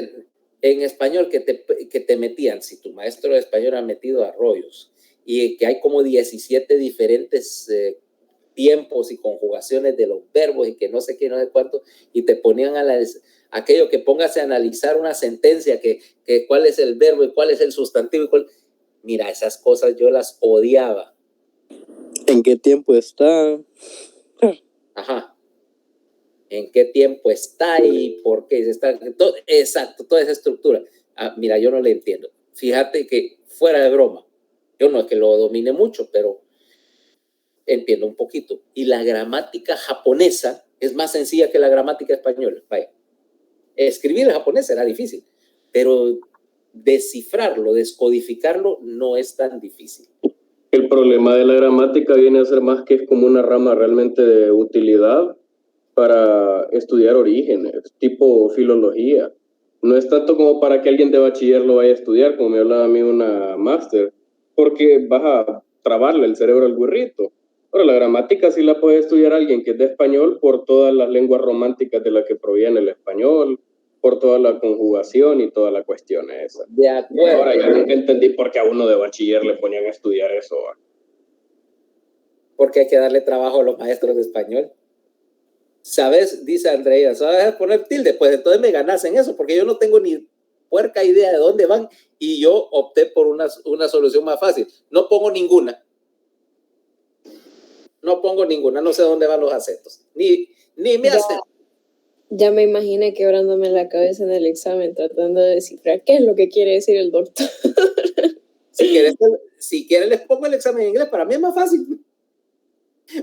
en español que te metían, si tu maestro de español ha metido arroyos y que hay como 17 diferentes tiempos y conjugaciones de los verbos y que no sé qué, no sé cuánto, y te ponían aquello que póngase a analizar una sentencia, que cuál es el verbo y cuál es el sustantivo. Mira, esas cosas yo las odiaba. ¿En qué tiempo está? Ajá. ¿En qué tiempo está y por qué está? Exacto, toda esa estructura. Mira, yo no le entiendo. Fíjate que fuera de broma, yo no es que lo domine mucho, pero entiendo un poquito. Y la gramática japonesa es más sencilla que la gramática española. Vaya. Escribir el japonés era difícil, pero descifrarlo, descodificarlo no es tan difícil. El problema de la gramática viene a ser más que es como una rama realmente de utilidad para estudiar orígenes, tipo filología. No es tanto como para que alguien de bachiller lo vaya a estudiar, como me hablaba a mí una máster, porque vas a trabarle el cerebro al burrito. Ahora, la gramática sí la puede estudiar alguien que es de español por todas las lenguas románticas de las que proviene el español, por toda la conjugación y toda la cuestión esa. De acuerdo. Ahora, yo nunca entendí por qué a uno de bachiller le ponían a estudiar eso. Porque hay que darle trabajo a los maestros de español. ¿Sabes? Dice Andrea, ¿sabes poner tilde? Pues entonces me ganas en eso, porque yo no tengo ni puerca idea de dónde van y yo opté por una solución más fácil. No pongo ninguna. No sé dónde van los acentos. Ni me hacen. Ya me imaginé quebrándome la cabeza en el examen tratando de descifrar qué es lo que quiere decir el doctor. Si quieres les pongo el examen en inglés, para mí es más fácil.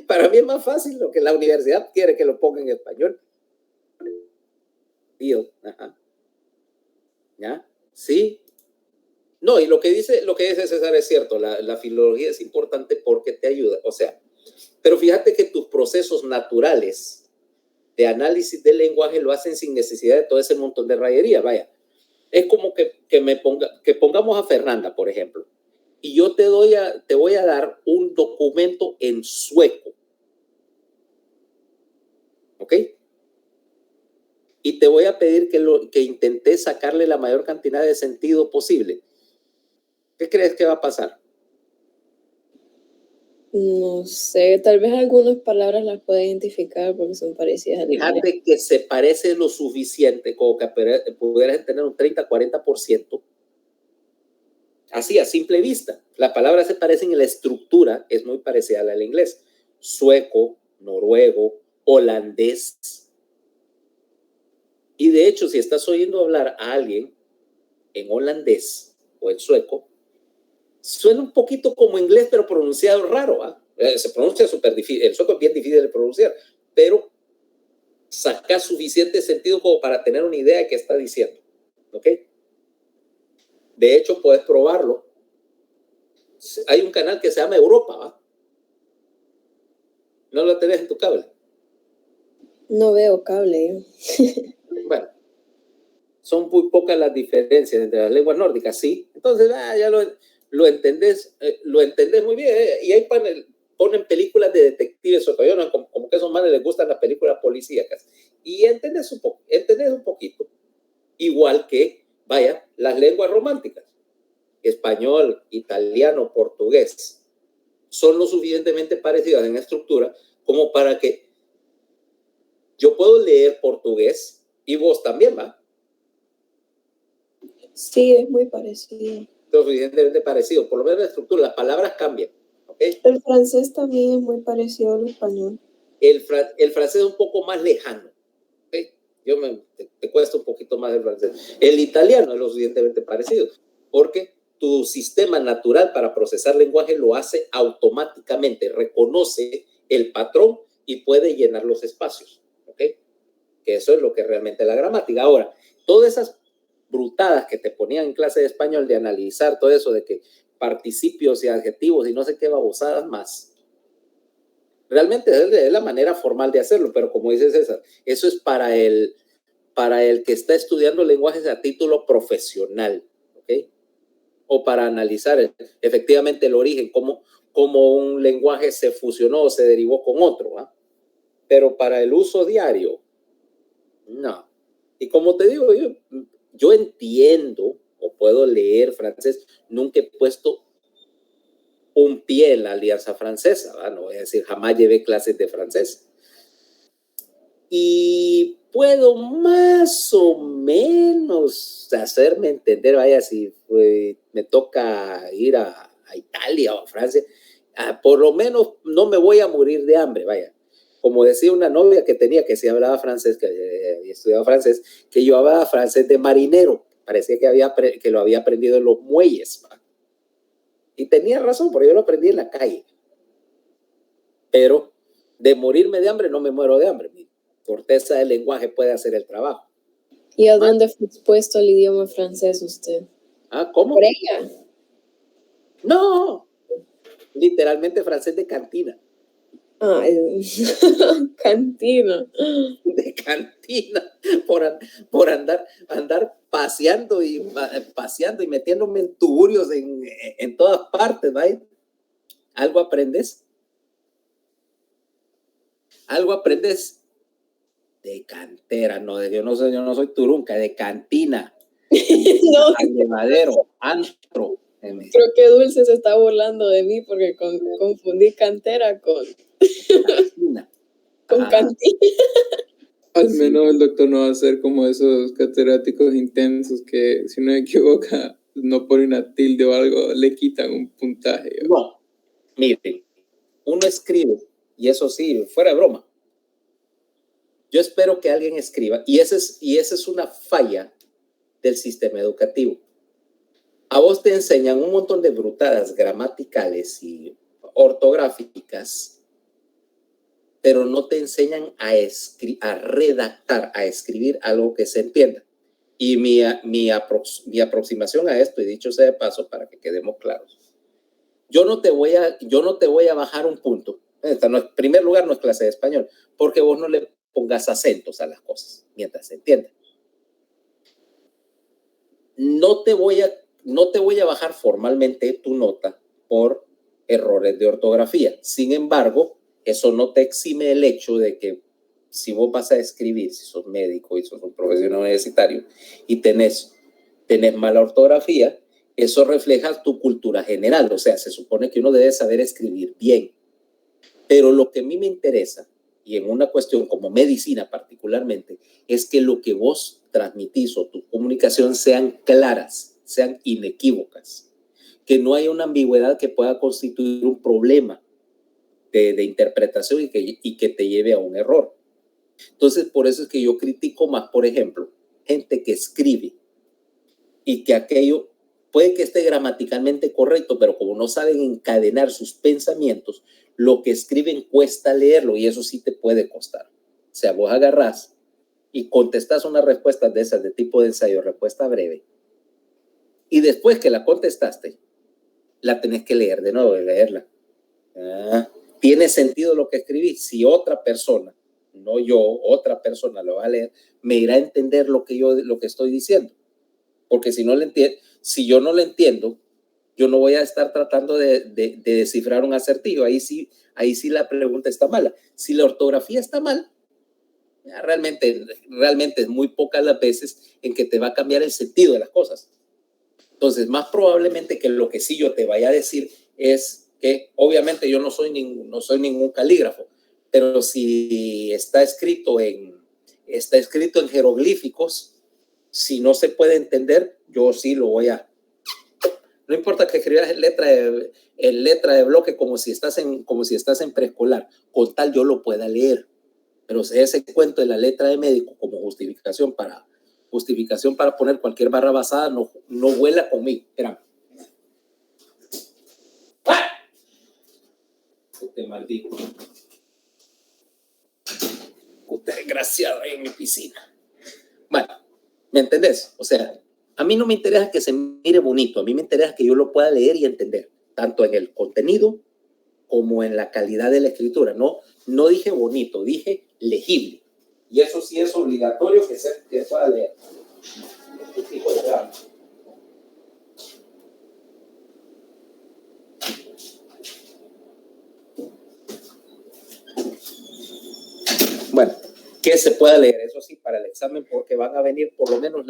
Para mí es más fácil lo que la universidad quiere que lo ponga en español. Tío, ajá. ¿Ya? Sí. No, y lo que dice César es cierto, la filología es importante porque te ayuda, o sea, pero fíjate que tus procesos naturales de análisis del lenguaje lo hacen sin necesidad de todo ese montón de rayería, vaya. Es como que pongamos a Fernanda, por ejemplo, y yo te voy a dar un documento en sueco, ¿ok? Y te voy a pedir que intentes sacarle la mayor cantidad de sentido posible. ¿Qué crees que va a pasar? No sé, tal vez algunas palabras las pueda identificar porque son parecidas al inglés. Fíjate que se parece lo suficiente como que pudieras tener un 30-40%. Así, a simple vista. Las palabras se parecen y la estructura es muy parecida a la del inglés. Sueco, noruego, holandés. Y de hecho, si estás oyendo hablar a alguien en holandés o en sueco, suena un poquito como inglés, pero pronunciado raro. Se pronuncia súper difícil. El sueco es bien difícil de pronunciar, pero saca suficiente sentido como para tener una idea de qué está diciendo. ¿Ok? De hecho, puedes probarlo. Hay un canal que se llama Europa, ¿va? ¿No lo tenés en tu cable? No veo cable. Bueno, son muy pocas las diferencias entre las lenguas nórdicas, sí. Entonces, ya lo entendés muy bien. Y ahí ponen películas de detectives, como que a esos manes les gustan las películas policíacas. Y entendés un poquito. Igual que, vaya, las lenguas románticas. Español, italiano, portugués, son lo suficientemente parecidas en estructura como para que Yo puedo leer portugués y vos también, ¿va? Sí, es muy parecido. Lo suficientemente parecido. Por lo menos la estructura, las palabras cambian. ¿Okay? El francés también es muy parecido al español. El francés es un poco más lejano. ¿Okay? Te cuesta un poquito más el francés. El italiano es lo suficientemente parecido, porque tu sistema natural para procesar lenguaje lo hace automáticamente, reconoce el patrón y puede llenar los espacios. ¿Okay? Que eso es lo que realmente es la gramática. Ahora, todas esas brutadas que te ponían en clase de español de analizar todo eso de que participios y adjetivos y no sé qué babosadas más, realmente es la manera formal de hacerlo, pero como dice César, eso es para el que está estudiando lenguajes a título profesional, ¿ok? O para analizar efectivamente el origen, cómo un lenguaje se fusionó o se derivó con otro, ¿ah? Pero para el uso diario, no. Y como te digo, yo entiendo o puedo leer francés, nunca he puesto un pie en la Alianza Francesa, ¿verdad? No voy a decir, jamás llevé clases de francés. Y puedo más o menos hacerme entender, vaya, si me toca ir a Italia o a Francia, por lo menos no me voy a morir de hambre, vaya. Como decía una novia que tenía que sí hablaba francés, que había estudiado francés, que yo hablaba francés de marinero, parecía que lo había aprendido en los muelles, ¿va? Y tenía razón, porque yo lo aprendí en la calle. Pero de morirme de hambre no me muero de hambre. Mi corteza del lenguaje puede hacer el trabajo. ¿Y a dónde fue expuesto el idioma francés usted? ¿Cómo? ¿Por ella? No, literalmente francés de cantina. Cantina. De cantina, por andar paseando y metiéndome en tuburios en todas partes, ¿vale? ¿Algo aprendes? Algo aprendes de cantera, no, yo no soy turunca, de cantina, No, de madero, antro. creo que Dulce se está burlando de mí porque confundí cantera con Cantina. con cantina. Al menos el doctor no va a ser como esos catedráticos intensos que, si no me equivoca, no pone una tilde o algo, le quitan un puntaje. No, mire, uno escribe, y eso sí, fuera de broma. Yo espero que alguien escriba, y esa es una falla del sistema educativo. A vos te enseñan un montón de brutadas gramaticales y ortográficas, pero no te enseñan a redactar, a escribir algo que se entienda. Y mi aproximación a esto, y dicho sea de paso para que quedemos claros, yo no te voy a bajar un punto. En primer lugar, no es clase de español, porque vos no le pongas acentos a las cosas mientras se entienda. No te voy a bajar formalmente tu nota por errores de ortografía. Sin embargo, eso no te exime el hecho de que si vos vas a escribir, si sos médico y sos un profesional universitario y tenés mala ortografía, eso refleja tu cultura general. O sea, se supone que uno debe saber escribir bien. Pero lo que a mí me interesa, y en una cuestión como medicina particularmente, es que lo que vos transmitís o tu comunicación sean claras, sean inequívocas, que no haya una ambigüedad que pueda constituir un problema de interpretación y que te lleve a un error. Entonces, por eso es que yo critico más, por ejemplo, gente que escribe y que aquello puede que esté gramaticalmente correcto, pero como no saben encadenar sus pensamientos, lo que escriben cuesta leerlo y eso sí te puede costar. O sea, vos agarrás y contestás una respuesta de esas de tipo de ensayo, respuesta breve, y después que la contestaste, la tenés que leer de nuevo, leerla. ¿Tiene sentido lo que escribí? Si otra persona, no yo, otra persona lo va a leer, me irá a entender lo que estoy diciendo. Porque si yo no lo entiendo, yo no voy a estar tratando de descifrar un acertijo. Ahí sí la pregunta está mala. Si la ortografía está mal, realmente es muy pocas las veces en que te va a cambiar el sentido de las cosas. Entonces, más probablemente que lo que sí yo te vaya a decir es que obviamente yo no soy ningún calígrafo, pero si está escrito en está escrito en jeroglíficos, si no se puede entender, yo sí lo voy a... No importa que escribas en letra de bloque como si estás en preescolar, con tal yo lo pueda leer. Pero ese cuento de la letra de médico como justificación para poner cualquier barra basada no vuela conmigo. Espera. ¡Ah! Te maldito. Puta desgraciado ahí en mi piscina. Bueno, ¿me entendés? O sea, a mí no me interesa que se mire bonito, a mí me interesa que yo lo pueda leer y entender, tanto en el contenido como en la calidad de la escritura. No dije bonito, dije legible. Y eso sí es obligatorio que se pueda leer. Bueno, que se pueda leer, eso sí, para el examen, porque van a venir por lo menos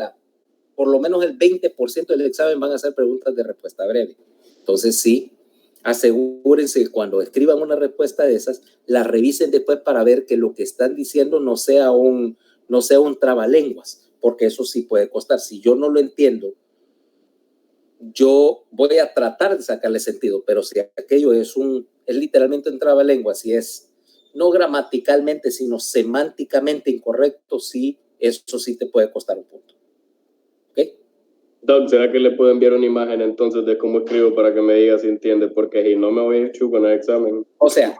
el 20% del examen van a ser preguntas de respuesta breve. Entonces, sí, asegúrense que cuando escriban una respuesta de esas, la revisen después para ver que lo que están diciendo no sea un trabalenguas, porque eso sí puede costar. Si yo no lo entiendo, yo voy a tratar de sacarle sentido, pero si aquello es literalmente un trabalenguas, si es no gramaticalmente, sino semánticamente incorrecto, sí, eso sí te puede costar un punto. ¿Ok? Doc, ¿será que le puedo enviar una imagen entonces de cómo escribo para que me diga si entiende? Porque si no me voy a ir chuco en el examen. O sea,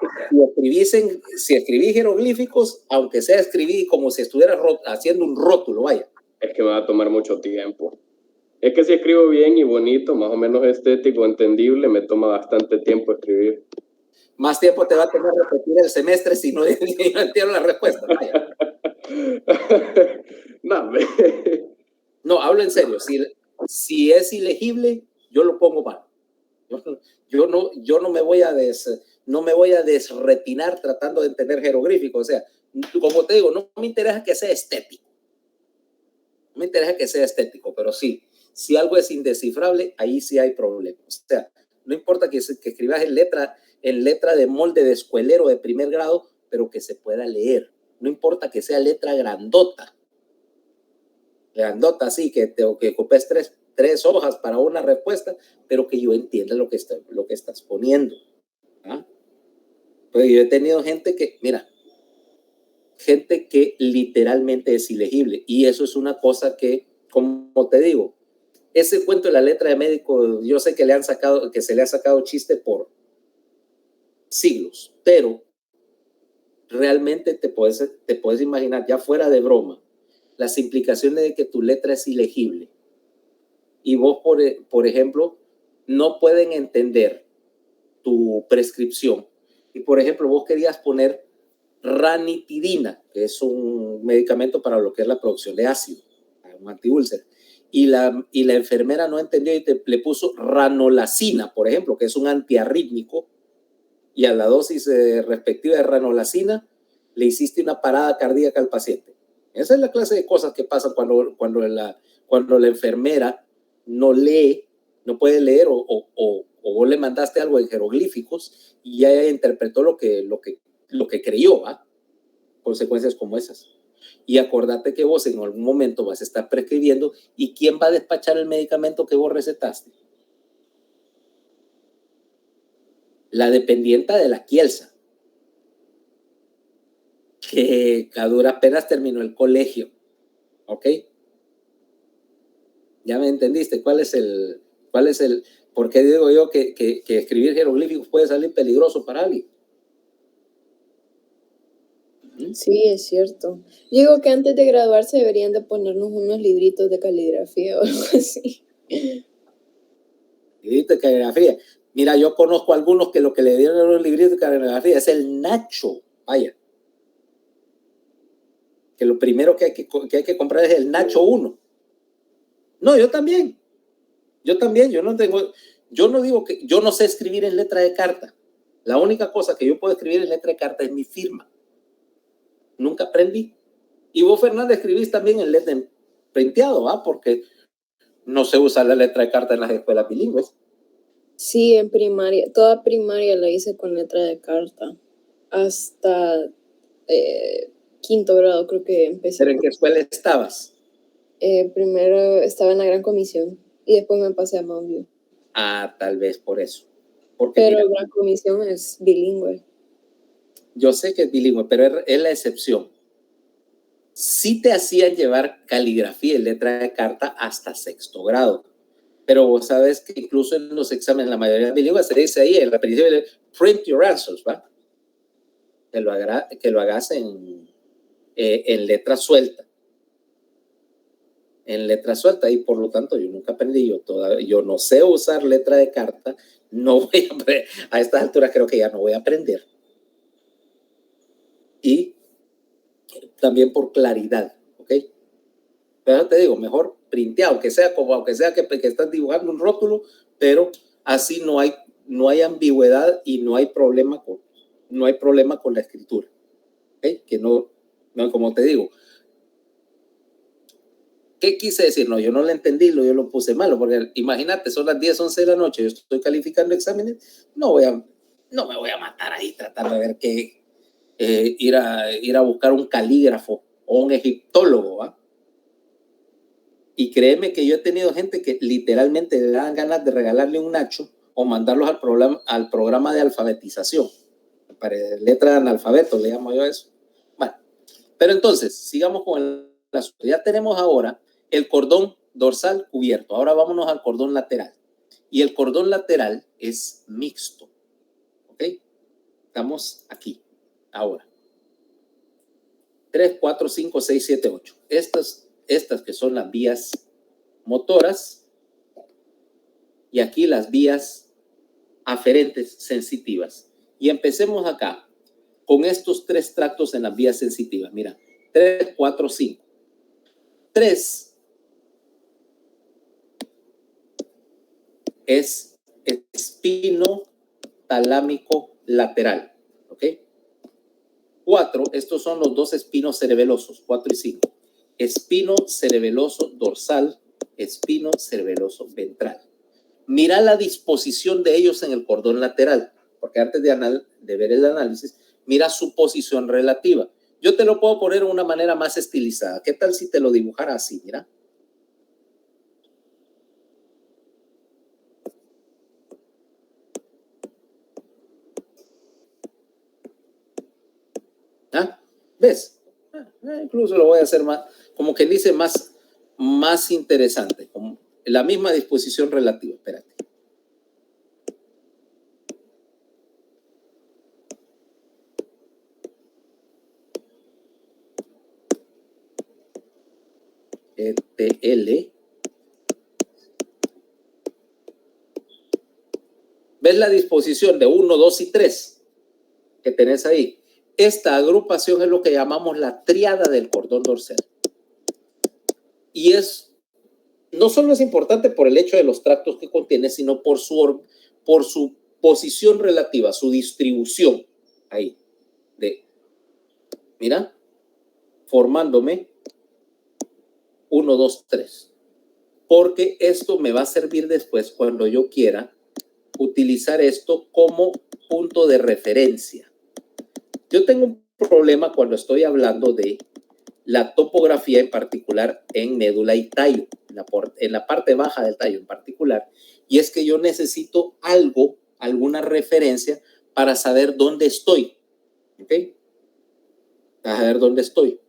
si escribí jeroglíficos, aunque sea escribí como si estuviera haciendo un rótulo, vaya. Es que me va a tomar mucho tiempo. Es que si escribo bien y bonito, más o menos estético, entendible, me toma bastante tiempo escribir. Más tiempo te va a tener repetir el semestre si no entiendo la respuesta. Vaya. No, hablo en serio. Si es ilegible, yo lo pongo mal. Yo no me voy a desretinar tratando de entender jeroglíficos. O sea, como te digo, no me interesa que sea estético. No me interesa que sea estético, pero sí, si algo es indescifrable, ahí sí hay problemas. O sea, no importa que escribas en letra de molde de escuelero de primer grado, pero que se pueda leer. No importa que sea letra grandota, así que ocupes tres hojas para una respuesta, pero que yo entienda lo que estás poniendo. ¿Ah? Pues yo he tenido gente que literalmente es ilegible, y eso es una cosa que, como te digo, ese cuento de la letra de médico, yo sé que se le ha sacado chiste por siglos, pero realmente te puedes imaginar, ya fuera de broma, las implicaciones de que tu letra es ilegible y vos, por ejemplo, no pueden entender tu prescripción. Y, por ejemplo, vos querías poner ranitidina, que es un medicamento para lo que es la producción de ácido, un antiúlcer, y la enfermera no entendió y le puso ranolacina, por ejemplo, que es un antiarrítmico, y a la dosis respectiva de ranolacina le hiciste una parada cardíaca al paciente. Esa es la clase de cosas que pasan cuando la enfermera no lee, no puede leer, o vos le mandaste algo en jeroglíficos y ella interpretó lo que creyó, ¿va? Consecuencias como esas. Y acordate que vos en algún momento vas a estar prescribiendo, y ¿quién va a despachar el medicamento que vos recetaste? La dependienta de la Kielsa, que a duras penas terminó el colegio. ¿Ok? ¿Ya me entendiste? ¿Cuál es el por qué digo yo que escribir jeroglíficos puede salir peligroso para alguien? Sí, es cierto. Yo digo que antes de graduarse deberían de ponernos unos libritos de caligrafía o algo así. Libritos de caligrafía. Mira, yo conozco a algunos que lo que le dieron a los libritos de caligrafía es el Nacho. Vaya. Que lo primero que hay que comprar es el Nacho 1. No, yo también. Yo no digo que yo no sé escribir en letra de carta. La única cosa que yo puedo escribir en letra de carta es mi firma. Nunca aprendí. Y vos, Fernanda, escribís también en letra printeado, ¿va? Porque no se usa la letra de carta en las escuelas bilingües. Sí, en primaria, toda primaria la hice con letra de carta. Hasta quinto grado creo que empecé. ¿Pero en qué escuela estabas? Primero estaba en la Gran Comisión y después me pasé a Mountain View. Ah, tal vez por eso. Porque Pero mira, Gran Comisión es bilingüe. yo sé que es bilingüe, pero es la excepción. Sí te hacían llevar caligrafía y letra de carta hasta sexto grado. Pero vos sabes que incluso en los exámenes, la mayoría bilingües se dice ahí, en la principio, print your answers, ¿va? Que lo hagas en letra suelta. En letra suelta, y por lo tanto yo nunca aprendí, yo no sé usar letra de carta, no voy a estas alturas creo que ya no voy a aprender. Y también por claridad, ¿ok? Pero te digo, mejor printear, aunque sea que estás dibujando un rótulo, pero así no hay ambigüedad y no hay problema con la escritura, ¿ok? Que no, como te digo, ¿qué quise decir? No, yo no lo entendí, yo lo puse malo, porque imagínate, son las 10, 11 de la noche, yo estoy calificando exámenes, no me voy a matar ahí tratando de ver qué, ir a buscar un calígrafo o un egiptólogo, ¿va? Y créeme que yo he tenido gente que literalmente le dan ganas de regalarle un nacho o mandarlos al programa de alfabetización, para letra de analfabeto, le llamo yo eso. Bueno, pero entonces, sigamos con el asunto. Ya tenemos ahora el cordón dorsal cubierto. Ahora vámonos al cordón lateral. Y el cordón lateral es mixto. ¿Ok? Estamos aquí, ahora. 3, 4, 5, 6, 7, 8. Estas que son las vías motoras y aquí las vías aferentes sensitivas. Y empecemos acá con estos 3 tractos en las vías sensitivas. Mira, 3, 4, 5. 3 es espino talámico lateral, ¿ok? 4, estos son los 2 espinos cerebelosos, 4 y 5. Espino cerebeloso dorsal, espino cerebeloso ventral. Mira la disposición de ellos en el cordón lateral, porque antes de ver el análisis, mira su posición relativa. Yo te lo puedo poner de una manera más estilizada. ¿Qué tal si te lo dibujara así? Mira. ¿Ah? ¿Ves? Incluso lo voy a hacer más, como que dice más interesante, como la misma disposición relativa. Espérate. ETL. ¿Ves la disposición de 1, 2 y 3 que tenés ahí? Esta agrupación es lo que llamamos la tríada del cordón dorsal. Y no solo es importante por el hecho de los tractos que contiene, sino por su posición relativa, su distribución ahí. Mira, formándome 1, 2, 3. Porque esto me va a servir después cuando yo quiera utilizar esto como punto de referencia. Yo tengo un problema cuando estoy hablando de la topografía, en particular en médula y tallo, en la parte baja del tallo en particular, y es que yo necesito alguna referencia para saber dónde estoy, ¿ok? Para saber dónde estoy.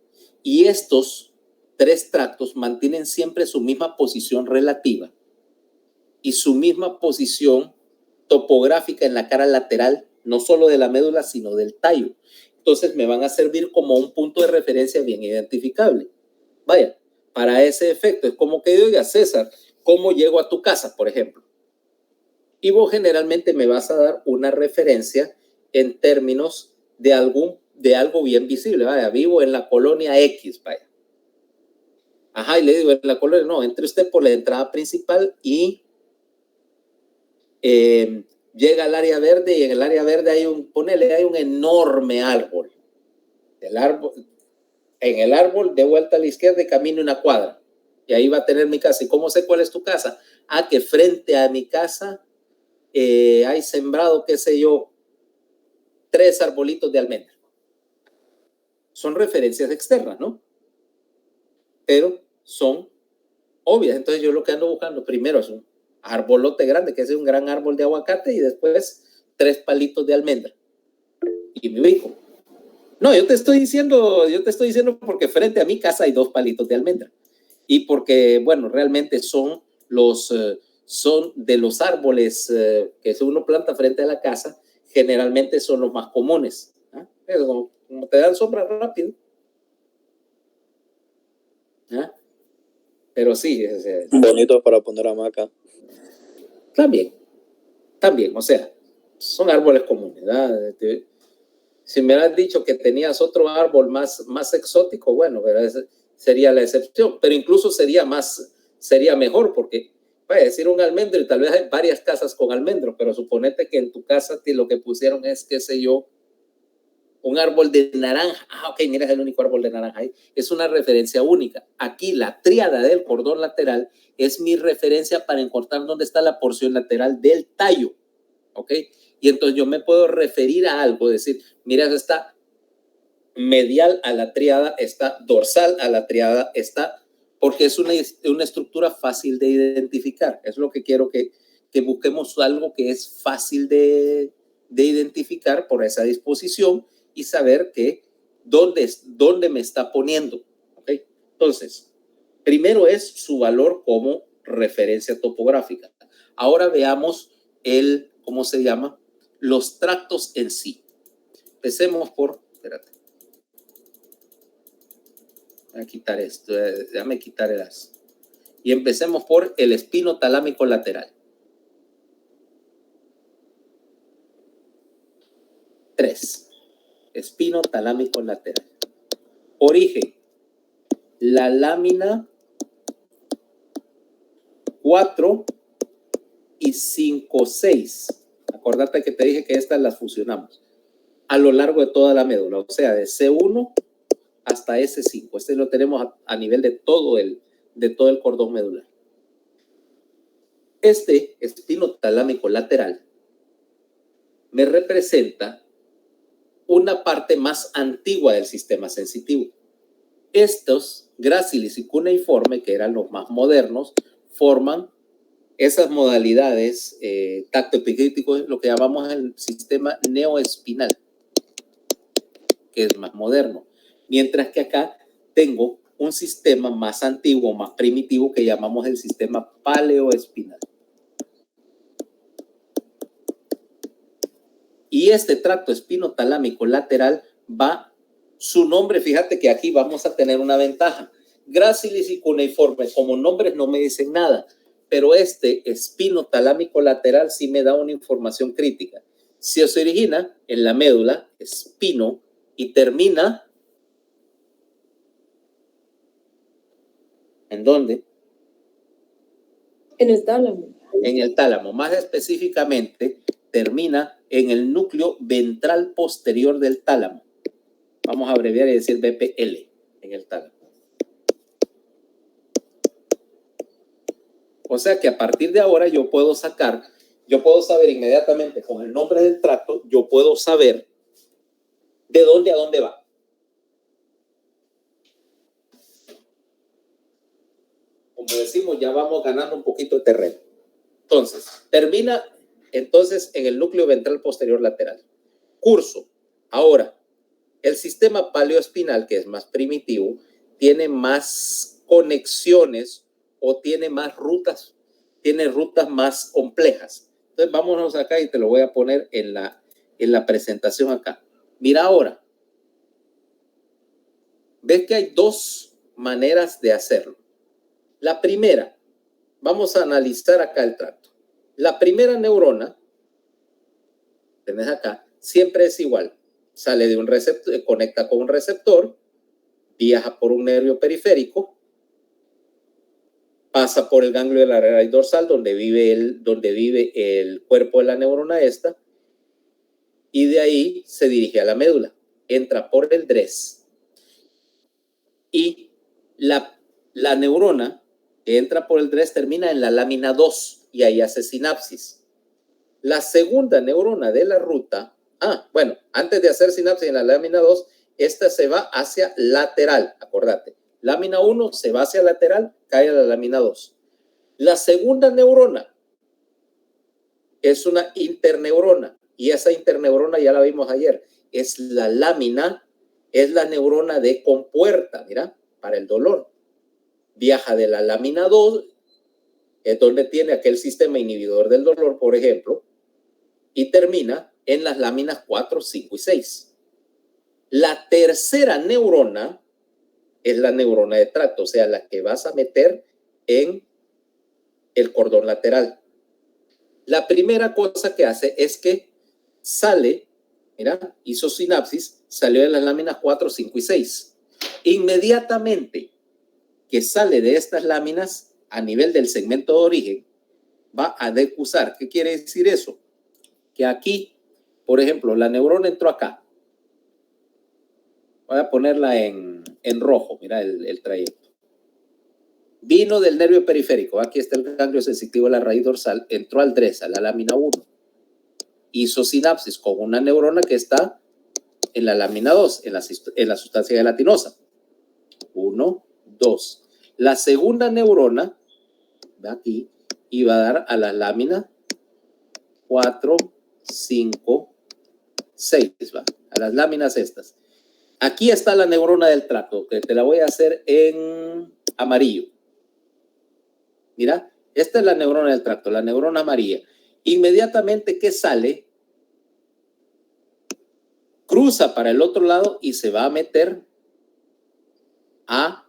Y estos 3 tractos mantienen siempre su misma posición relativa y su misma posición topográfica en la cara lateral, no solo de la médula, sino del tallo. Entonces me van a servir como un punto de referencia bien identificable. Vaya, para ese efecto es como que yo diga, César, ¿cómo llego a tu casa, por ejemplo? Y vos generalmente me vas a dar una referencia en términos de algo bien visible. Vaya, vivo en la colonia X, vaya. Ajá, y le digo, en la colonia, no, entre usted por la entrada principal y llega al área verde, y en el área verde hay un enorme árbol. En el árbol, de vuelta a la izquierda y camino una cuadra. Y ahí va a tener mi casa. ¿Y cómo sé cuál es tu casa? Ah, que frente a mi casa hay sembrado, qué sé yo, 3 arbolitos de almendra. son referencias externas, ¿no? Pero son obvias. Entonces yo lo que ando buscando primero es un arbolote grande, que es un gran árbol de aguacate, y después 3 palitos de almendra. Y me ubico. No, yo te estoy diciendo porque frente a mi casa hay 2 palitos de almendra. Y porque, bueno, realmente son de los árboles que si uno planta frente a la casa, generalmente son los más comunes. ¿Ah? Pero como te dan sombra rápido. ¿Ah? Pero sí. Bonitos para poner hamaca. También, o sea, son árboles comunes, ¿verdad? Si me hubieras dicho que tenías otro árbol más exótico, bueno, sería la excepción, pero incluso sería mejor, porque vaya a decir un almendro y tal vez hay varias casas con almendro, pero suponete que en tu casa lo que pusieron es, qué sé yo, un árbol de naranja. Ok, mira, es el único árbol de naranja ahí. Es una referencia única. Aquí la tríada del cordón lateral es mi referencia para encontrar dónde está la porción lateral del tallo. Ok, y entonces yo me puedo referir a algo, decir, mira, eso está medial a la tríada, está dorsal a la tríada, está, porque es una estructura fácil de identificar. Es lo que quiero que busquemos, algo que es fácil de identificar por esa disposición y saber que dónde me está poniendo. ¿Okay? Entonces, primero es su valor como referencia topográfica. Ahora veamos ¿cómo se llama? Los tractos en sí. Empecemos por, espérate. Voy a quitar esto, déjame quitar el as. Y empecemos por el espino talámico lateral. 3. Espino talámico lateral. Origen. La lámina 4 y 5, 6. Acordate que te dije que estas las fusionamos a lo largo de toda la médula, o sea, de C1 hasta S5. Este lo tenemos a nivel de todo el cordón medular. Este espino talámico lateral me representa una parte más antigua del sistema sensitivo. Estos gráciles y cuneiforme, que eran los más modernos, forman esas modalidades tactoepicríticos, lo que llamamos el sistema neoespinal, que es más moderno. Mientras que acá tengo un sistema más antiguo, más primitivo, que llamamos el sistema paleoespinal. Y este tracto espinotalámico lateral su nombre, fíjate que aquí vamos a tener una ventaja. Gráciles y cuneiforme, como nombres no me dicen nada, pero este espino talámico lateral sí me da una información crítica. Si se origina en la médula, espino, y termina, ¿en dónde? En el tálamo. En el tálamo, más específicamente, termina en el núcleo ventral posterior del tálamo. Vamos a abreviar y decir BPL en el tálamo. O sea que a partir de ahora yo puedo saber inmediatamente con el nombre del tracto, yo puedo saber de dónde a dónde va. Como decimos, ya vamos ganando un poquito de terreno. Entonces, termina en el núcleo ventral posterior lateral. Curso. Ahora, el sistema paleoespinal, que es más primitivo, tiene más conexiones o tiene rutas más complejas. Entonces, vámonos acá y te lo voy a poner en la presentación acá. Mira ahora. Ves que hay 2 maneras de hacerlo. La primera, vamos a analizar acá el tracto. La primera neurona, tenés acá, siempre es igual. Sale de un receptor, conecta con un receptor, viaja por un nervio periférico, pasa por el ganglio de la raíz dorsal donde vive el cuerpo de la neurona esta, y de ahí se dirige a la médula. Entra por el DRES. Y la neurona que entra por el DRES termina en la lámina 2 y ahí hace sinapsis. La segunda neurona de la ruta, antes de hacer sinapsis en la lámina 2, esta se va hacia lateral, acordate. Lámina 1 se va hacia lateral, cae a la lámina 2. La segunda neurona es una interneurona, y esa interneurona ya la vimos ayer, es la lámina, es la neurona de compuerta, mira, para el dolor. Viaja de la lámina 2, es donde tiene aquel sistema inhibidor del dolor, por ejemplo, y termina en las láminas 4, 5 y 6. La tercera neurona es la neurona de tracto, o sea, la que vas a meter en el cordón lateral. La primera cosa que hace es que sale, mira, hizo sinapsis, salió de las láminas 4, 5 y 6. Inmediatamente que sale de estas láminas a nivel del segmento de origen, va a decusar. ¿Qué quiere decir eso? Que aquí, por ejemplo, la neurona entró acá. Voy a ponerla en rojo, mira el trayecto. Vino del nervio periférico, aquí está el ganglio sensitivo de la raíz dorsal, entró al DRES, a la lámina 1. Hizo sinapsis con una neurona que está en la lámina 2, en la sustancia gelatinosa. 1, 2. La segunda neurona, ve aquí, y va a dar a la lámina 4, 5, 6, ¿va? A las láminas estas. Aquí está la neurona del tracto, que te la voy a hacer en amarillo. Mira, esta es la neurona del tracto, la neurona amarilla. Inmediatamente que sale, cruza para el otro lado y se va a meter a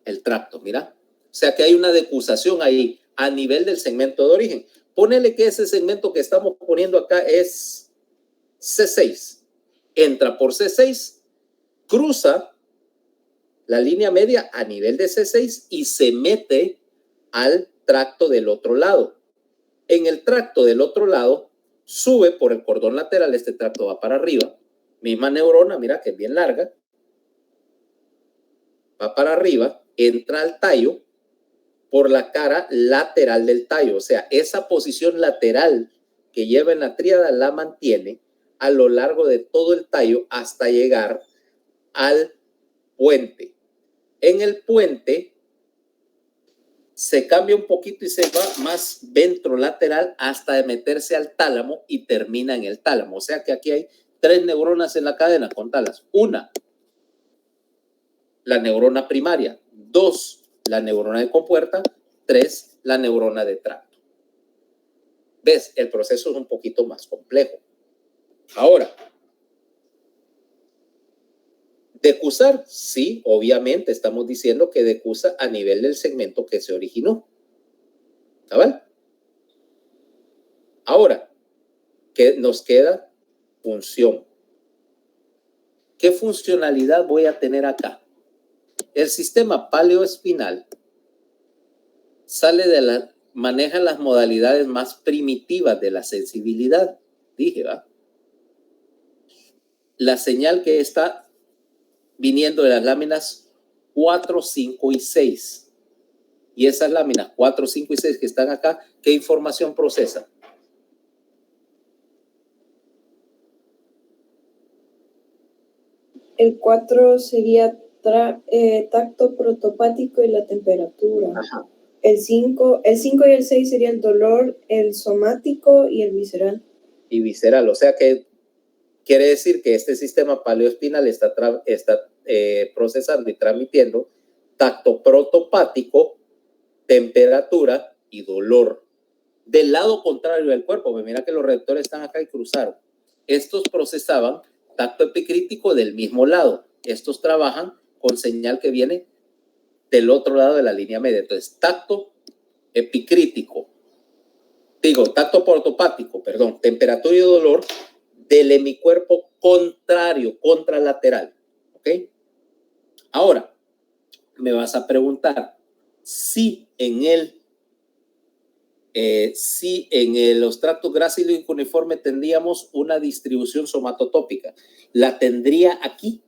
el tracto, mira. O sea que hay una decusación ahí a nivel del segmento de origen. Ponele que ese segmento que estamos poniendo acá es C6. Entra por C6, cruza la línea media a nivel de C6 y se mete al tracto del otro lado. En el tracto del otro lado, sube por el cordón lateral, este tracto va para arriba, misma neurona, mira que es bien larga, va para arriba, entra al tallo por la cara lateral del tallo, o sea, esa posición lateral que lleva en la tríada la mantiene a lo largo de todo el tallo hasta llegar al puente. En el puente se cambia un poquito y se va más ventrolateral hasta meterse al tálamo y termina en el tálamo. O sea que aquí hay 3 neuronas en la cadena, contalas. 1, la neurona primaria. 2, la neurona de compuerta. 3, la neurona de tracto. ¿Ves? El proceso es un poquito más complejo. Ahora, decusar, sí, obviamente estamos diciendo que decusa a nivel del segmento que se originó. ¿Cabal? Ahora, ¿qué nos queda? Función. ¿Qué funcionalidad voy a tener acá? El sistema paleoespinal maneja las modalidades más primitivas de la sensibilidad. Dije, ¿va? La señal que está viniendo de las láminas 4, 5 y 6. Y esas láminas 4, 5 y 6 que están acá, ¿qué información procesa? El 4 sería tacto protopático y la temperatura. Ajá. El 5 y el 6 sería el dolor, el somático y el visceral. Y visceral, o sea que quiere decir que este sistema paleoespinal está procesando y transmitiendo tacto protopático, temperatura y dolor. Del lado contrario del cuerpo, mira que los receptores están acá y cruzaron. Estos procesaban tacto epicrítico del mismo lado. Estos trabajan con señal que viene del otro lado de la línea media. Entonces, tacto epicrítico, tacto protopático, perdón, temperatura y dolor del hemicuerpo contrario, contralateral. ¿Ok? Ahora, me vas a preguntar si en los tractos grácilos y cuneiforme tendríamos una distribución somatotópica. ¿La tendría aquí?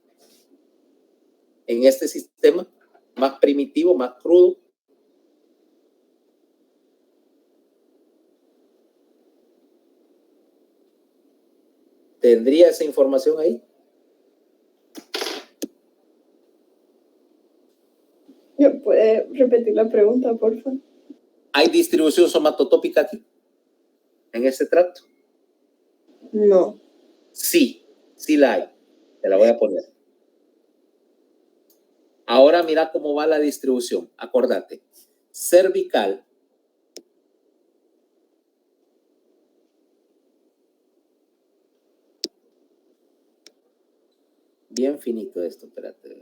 En este sistema más primitivo, más crudo. ¿Tendría esa información ahí? ¿Puede repetir la pregunta, por favor? ¿Hay distribución somatotópica aquí? ¿En ese tracto? No. Sí, sí la hay. Te la voy a poner. Ahora mira cómo va la distribución. Acordate. Cervical. Bien finito esto, espérate.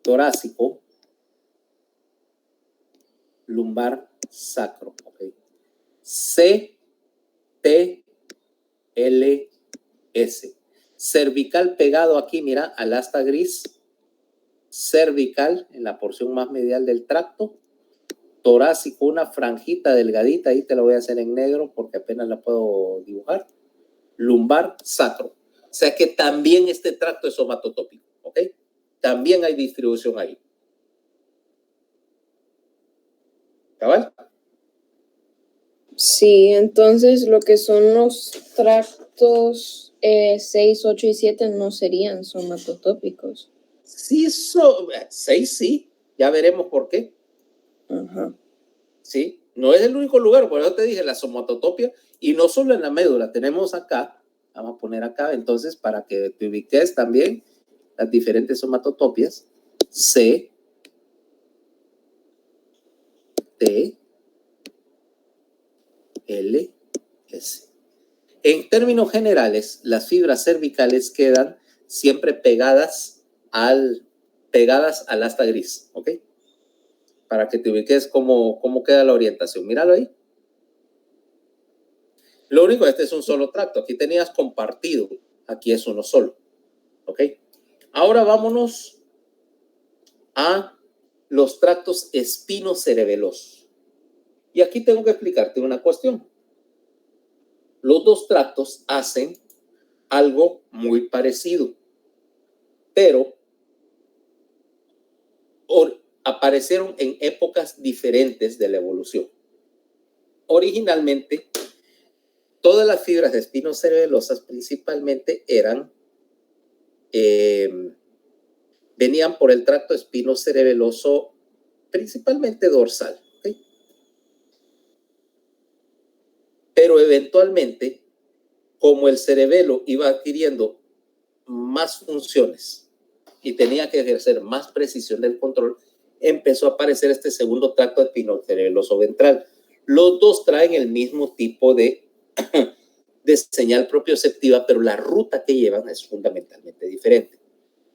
Torácico. Lumbar, sacro. Okay. C, T, L, S. Cervical pegado aquí, mira, al asta gris. Cervical en la porción más medial del tracto. Torácico, una franjita delgadita, ahí te la voy a hacer en negro porque apenas la puedo dibujar. Lumbar, sacro. O sea que también este tracto es somatotópico, ¿ok? También hay distribución ahí. ¿Cabal? Sí, entonces lo que son los tractos 6, 8 y 7 no serían somatotópicos. Sí, 6 sí. Ya veremos por qué. Ajá. Sí, no es el único lugar, por eso te dije la somatotopia, y no solo en la médula, tenemos acá, vamos a poner acá, entonces para que te ubiques también las diferentes somatotopias, C, T, L, S. En términos generales, las fibras cervicales quedan siempre pegadas al asta gris, ¿ok? Para que te ubiques cómo queda la orientación. Míralo ahí. Lo único, este es un solo tracto. Aquí tenías compartido. Aquí es uno solo. ¿Ok? Ahora vámonos a los tractos espinocerebelosos. Y aquí tengo que explicarte una cuestión. Los dos tractos hacen algo muy parecido, pero aparecieron en épocas diferentes de la evolución. Originalmente, todas las fibras espinocerebelosas principalmente venían por el tracto espinocerebeloso principalmente dorsal. ¿Okay? Pero eventualmente, como el cerebelo iba adquiriendo más funciones y tenía que ejercer más precisión del control, empezó a aparecer este segundo tracto espinocerebeloso ventral. Los dos traen el mismo tipo de señal propioceptiva, pero la ruta que llevan es fundamentalmente diferente.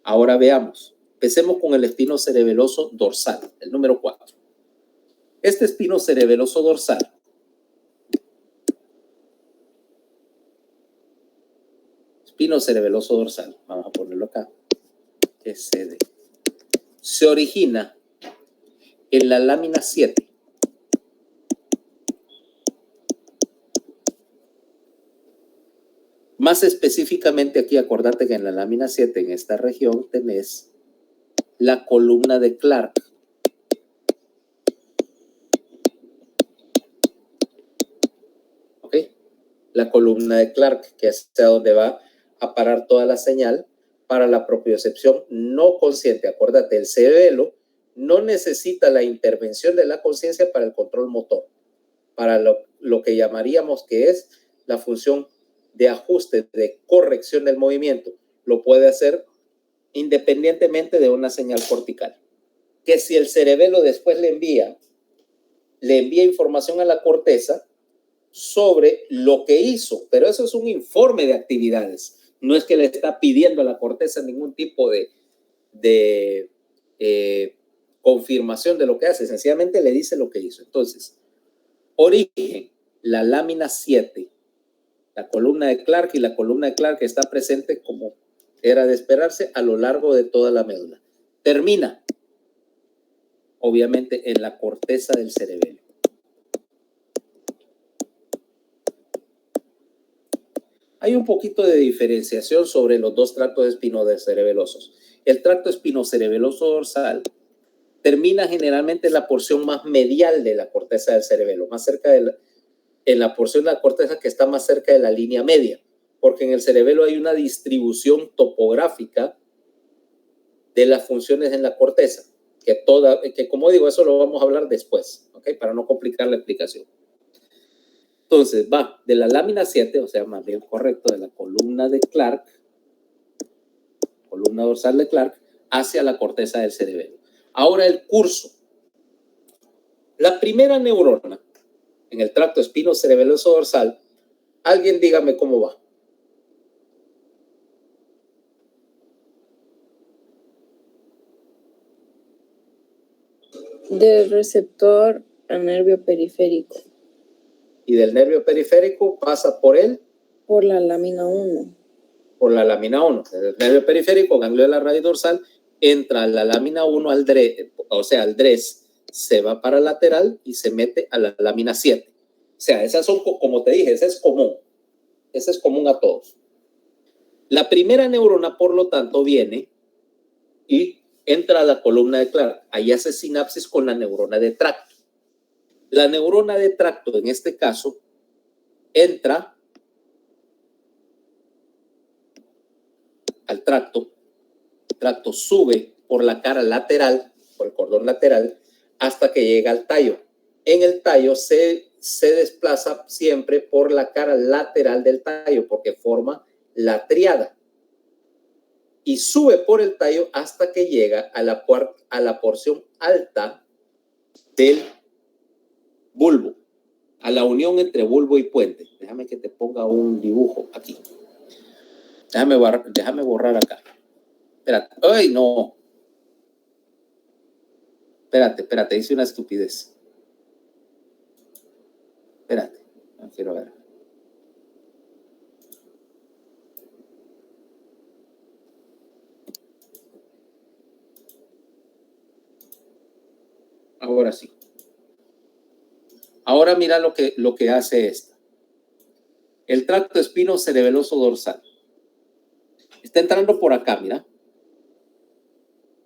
Ahora veamos. Empecemos con el espinocerebeloso dorsal, el número 4. Este espinocerebeloso dorsal vamos a ponerlo acá, SD, se origina en la lámina 7. Más específicamente aquí, acordate que en la lámina 7, en esta región, tenés la columna de Clark. ¿Ok? La columna de Clark, que es hacia donde va a parar toda la señal para la propiocepción no consciente. Acordate, el cerebelo no necesita la intervención de la conciencia para el control motor, para lo que llamaríamos que es la función de ajuste, de corrección del movimiento. Lo puede hacer independientemente de una señal cortical. Que si el cerebelo después le envía información a la corteza sobre lo que hizo, pero eso es un informe de actividades. No es que le está pidiendo a la corteza ningún tipo de confirmación de lo que hace, sencillamente le dice lo que hizo. Entonces, origen, la lámina 7, la columna de Clark, y la columna de Clark está presente como era de esperarse a lo largo de toda la médula. Termina, obviamente, en la corteza del cerebelo. Hay un poquito de diferenciación sobre los dos tractos espinocerebelosos. El tracto espinocerebeloso dorsal termina generalmente en la porción más medial de la corteza del cerebelo, más cerca en la porción de la corteza que está más cerca de la línea media, porque en el cerebelo hay una distribución topográfica de las funciones en la corteza, que como digo, eso lo vamos a hablar después, ¿ok? Para no complicar la explicación. Entonces, va de la lámina 7, o sea, más bien correcto, de la columna de Clark, columna dorsal de Clark, hacia la corteza del cerebelo. Ahora el curso. La primera neurona en el tracto espinocerebeloso dorsal, alguien dígame cómo va. Del receptor al nervio periférico. Y del nervio periférico pasa por él. Por la lámina 1. Por la lámina 1. Desde el nervio periférico, ganglio de la raíz dorsal, entra a la lámina 1 al DRES, o sea, al DRES, se va para lateral y se mete a la lámina 7. O sea, esas son, como te dije, ese es común. Ese es común a todos. La primera neurona, por lo tanto, viene y entra a la columna de Clark. Ahí hace sinapsis con la neurona de tracto. La neurona de tracto, en este caso, entra al tracto. El tracto sube por la cara lateral, por el cordón lateral, hasta que llega al tallo. En el tallo se desplaza siempre por la cara lateral del tallo, porque forma la tríada. Y sube por el tallo hasta que llega a la porción alta del bulbo, a la unión entre bulbo y puente. Déjame que te ponga un dibujo aquí. Déjame borrar acá. Espérate. ¡Ay, no! Espérate, hice una estupidez. Espérate, no quiero ver. Ahora sí. Ahora mira lo que hace esta. El tracto espinocerebeloso dorsal. Está entrando por acá, mira.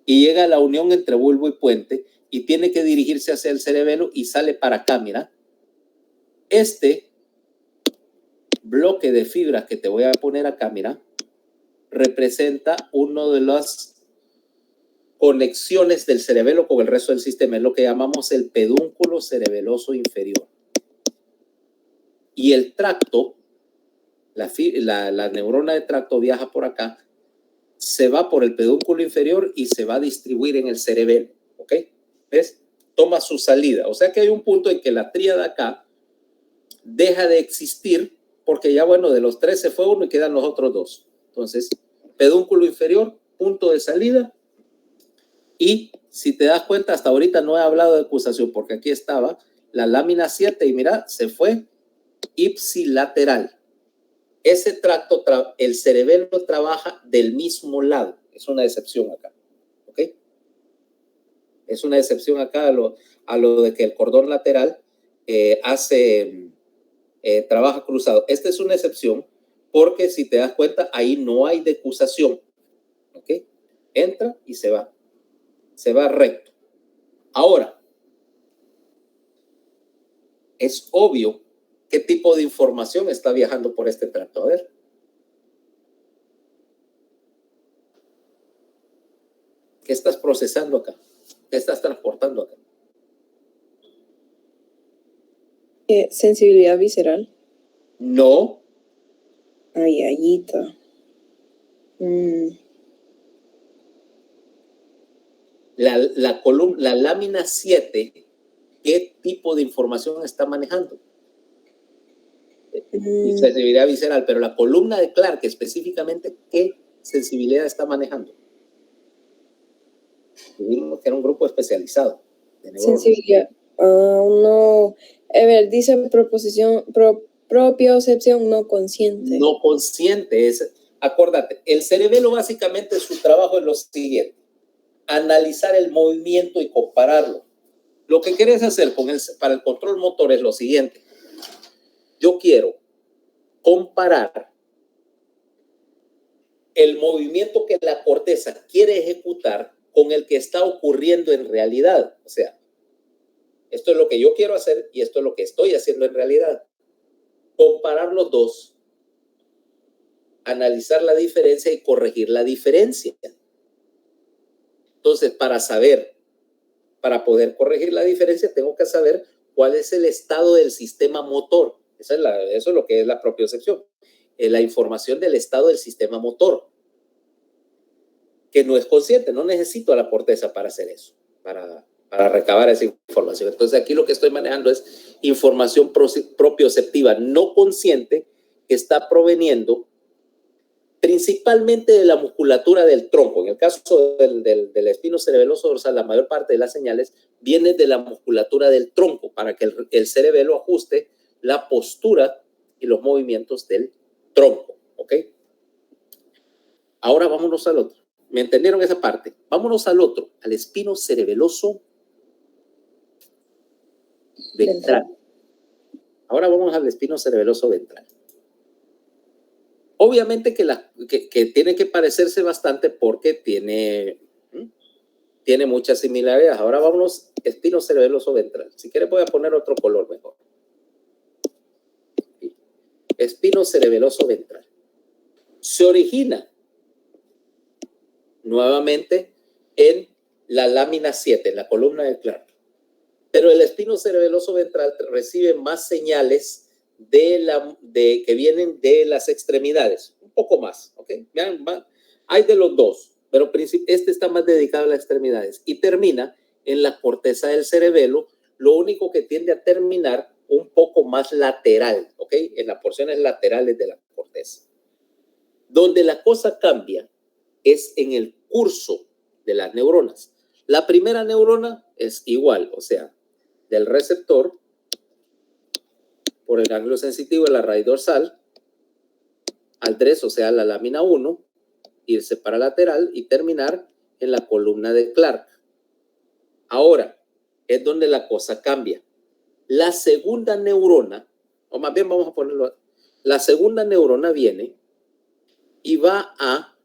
Y llega a la unión entre bulbo y puente y tiene que dirigirse hacia el cerebelo y sale para acá, mira. Este bloque de fibras que te voy a poner acá, mira, representa uno de las conexiones del cerebelo con el resto del sistema. Es lo que llamamos el pedúnculo cerebeloso inferior. Y el tracto, la neurona de tracto viaja por acá, se va por el pedúnculo inferior y se va a distribuir en el cerebelo. ¿Ok? ¿Ves? Toma su salida. O sea que hay un punto en que la tríada acá deja de existir porque ya, bueno, de los tres se fue uno y quedan los otros dos. Entonces, pedúnculo inferior, punto de salida. Y si te das cuenta, hasta ahorita no he hablado de acusación porque aquí estaba la lámina 7 y mira, se fue ipsilateral. Ese tracto, el cerebelo trabaja del mismo lado. Es una excepción acá. ¿Ok? Es una excepción acá a lo de que el cordón lateral trabaja cruzado. Esta es una excepción porque si te das cuenta, ahí no hay decusación. ¿Ok? Entra y se va. Se va recto. Ahora, es obvio qué tipo de información está viajando por este tracto. A ver. ¿Qué estás procesando acá? ¿Qué estás transportando acá? Sensibilidad visceral. No. Ay, ayita. La lámina 7, ¿qué tipo de información está manejando? Sensibilidad visceral, pero la columna de Clark específicamente, ¿qué sensibilidad está manejando? Dijimos que era un grupo especializado. Sensibilidad. No. A ver, dice propiocepción no consciente. No consciente. Acuérdate, el cerebelo básicamente su trabajo es lo siguiente: analizar el movimiento y compararlo. Lo que quieres hacer para el control motor es lo siguiente. Yo quiero comparar el movimiento que la corteza quiere ejecutar con el que está ocurriendo en realidad. O sea, esto es lo que yo quiero hacer y esto es lo que estoy haciendo en realidad. comparar los dos, analizar la diferencia y corregir la diferencia. Entonces, para poder corregir la diferencia, tengo que saber cuál es el estado del sistema motor. Eso es lo que es la propiocepción. La información del estado del sistema motor, que no es consciente. No necesito a la corteza para hacer eso, para recabar esa información. Entonces, aquí lo que estoy manejando es información propioceptiva no consciente que está proveniendo principalmente de la musculatura del tronco. En el caso del espino cerebeloso dorsal, la mayor parte de las señales viene de la musculatura del tronco para que el cerebelo ajuste la postura y los movimientos del tronco. ¿Ok? Ahora vámonos al otro. ¿Me entendieron esa parte? Vámonos al otro, al espino cerebeloso ventral. Ahora vamos al espino cerebeloso ventral. Obviamente que tiene que parecerse bastante porque tiene muchas similaridades. Ahora vámonos, espino cerebeloso ventral. Si quieres voy a poner otro color mejor. Espino cerebeloso ventral. Se origina nuevamente en la lámina 7, en la columna de Clark. Pero el espino cerebeloso ventral recibe más señales que vienen de las extremidades, un poco más, ¿ok? Hay de los dos, pero este está más dedicado a las extremidades y termina en la corteza del cerebelo, lo único que tiende a terminar un poco más lateral, ¿ok? En las porciones laterales de la corteza. Donde la cosa cambia es en el curso de las neuronas. La primera neurona es igual, o sea, del receptor por el ganglio sensitivo de la raíz dorsal al 3, o sea, la lámina 1, irse para lateral y terminar en la columna de Clark. Ahora, es donde la cosa cambia. La segunda neurona, o más bien vamos a ponerlo, la segunda neurona viene y va a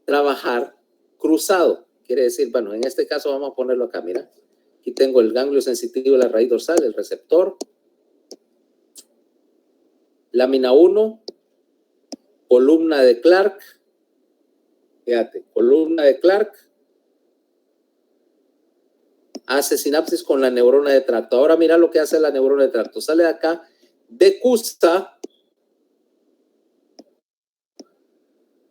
trabajar cruzado. Quiere decir, bueno, en este caso vamos a ponerlo acá, mira. Aquí tengo el ganglio sensitivo de la raíz dorsal, el receptor. Lámina 1, columna de Clark. Fíjate, columna de Clark. Hace sinapsis con la neurona de tracto. Ahora mira lo que hace la neurona de tracto. Sale de acá, decusa,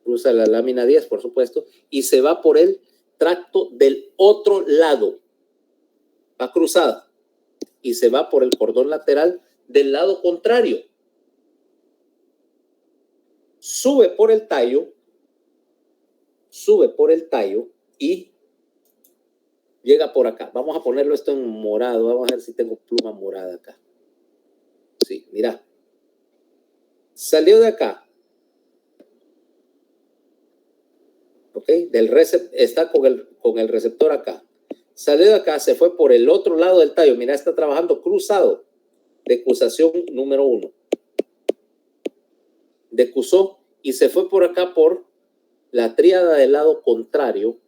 cruza la lámina 10, por supuesto, y se va por el tracto del otro lado. Va cruzada y se va por el cordón lateral del lado contrario. Sube por el tallo y llega por acá. Vamos a ponerlo esto en morado. Vamos a ver si tengo pluma morada acá. Sí, mira. Salió de acá. ¿Ok? Está con el receptor acá. Salió de acá, se fue por el otro lado del tallo. Mira, está trabajando cruzado. Decusación número 1. Decusó y se fue por acá por la tríada del lado contrario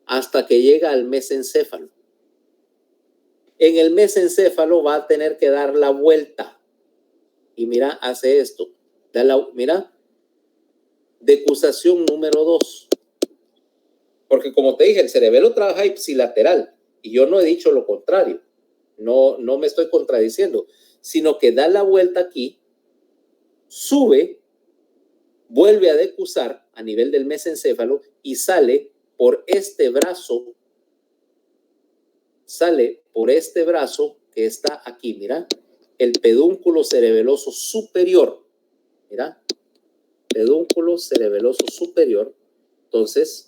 hasta que llega al mesencéfalo. En el mesencéfalo va a tener que dar la vuelta. Y mira, hace esto. Mira, decusación número 2. Porque como te dije, el cerebelo trabaja ipsilateral y yo no he dicho lo contrario. No me estoy contradiciendo, sino que da la vuelta aquí, sube, vuelve a decusar a nivel del mesencéfalo y sale por este brazo que está aquí, mira, el pedúnculo cerebeloso superior, mira, pedúnculo cerebeloso superior. Entonces,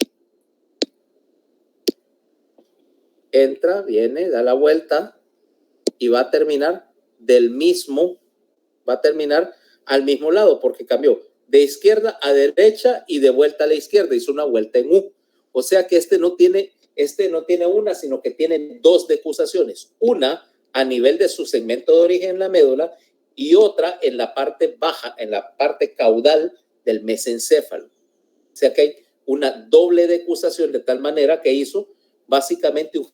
entra, viene, da la vuelta y va a terminar al mismo lado porque cambió de izquierda a derecha y de vuelta a la izquierda, hizo una vuelta en U. O sea que este no tiene una, sino que tiene 2 decusaciones. Una a nivel de su segmento de origen en la médula y otra en la parte baja, en la parte caudal del mesencéfalo. O sea que hay una doble decusación de tal manera que hizo básicamente un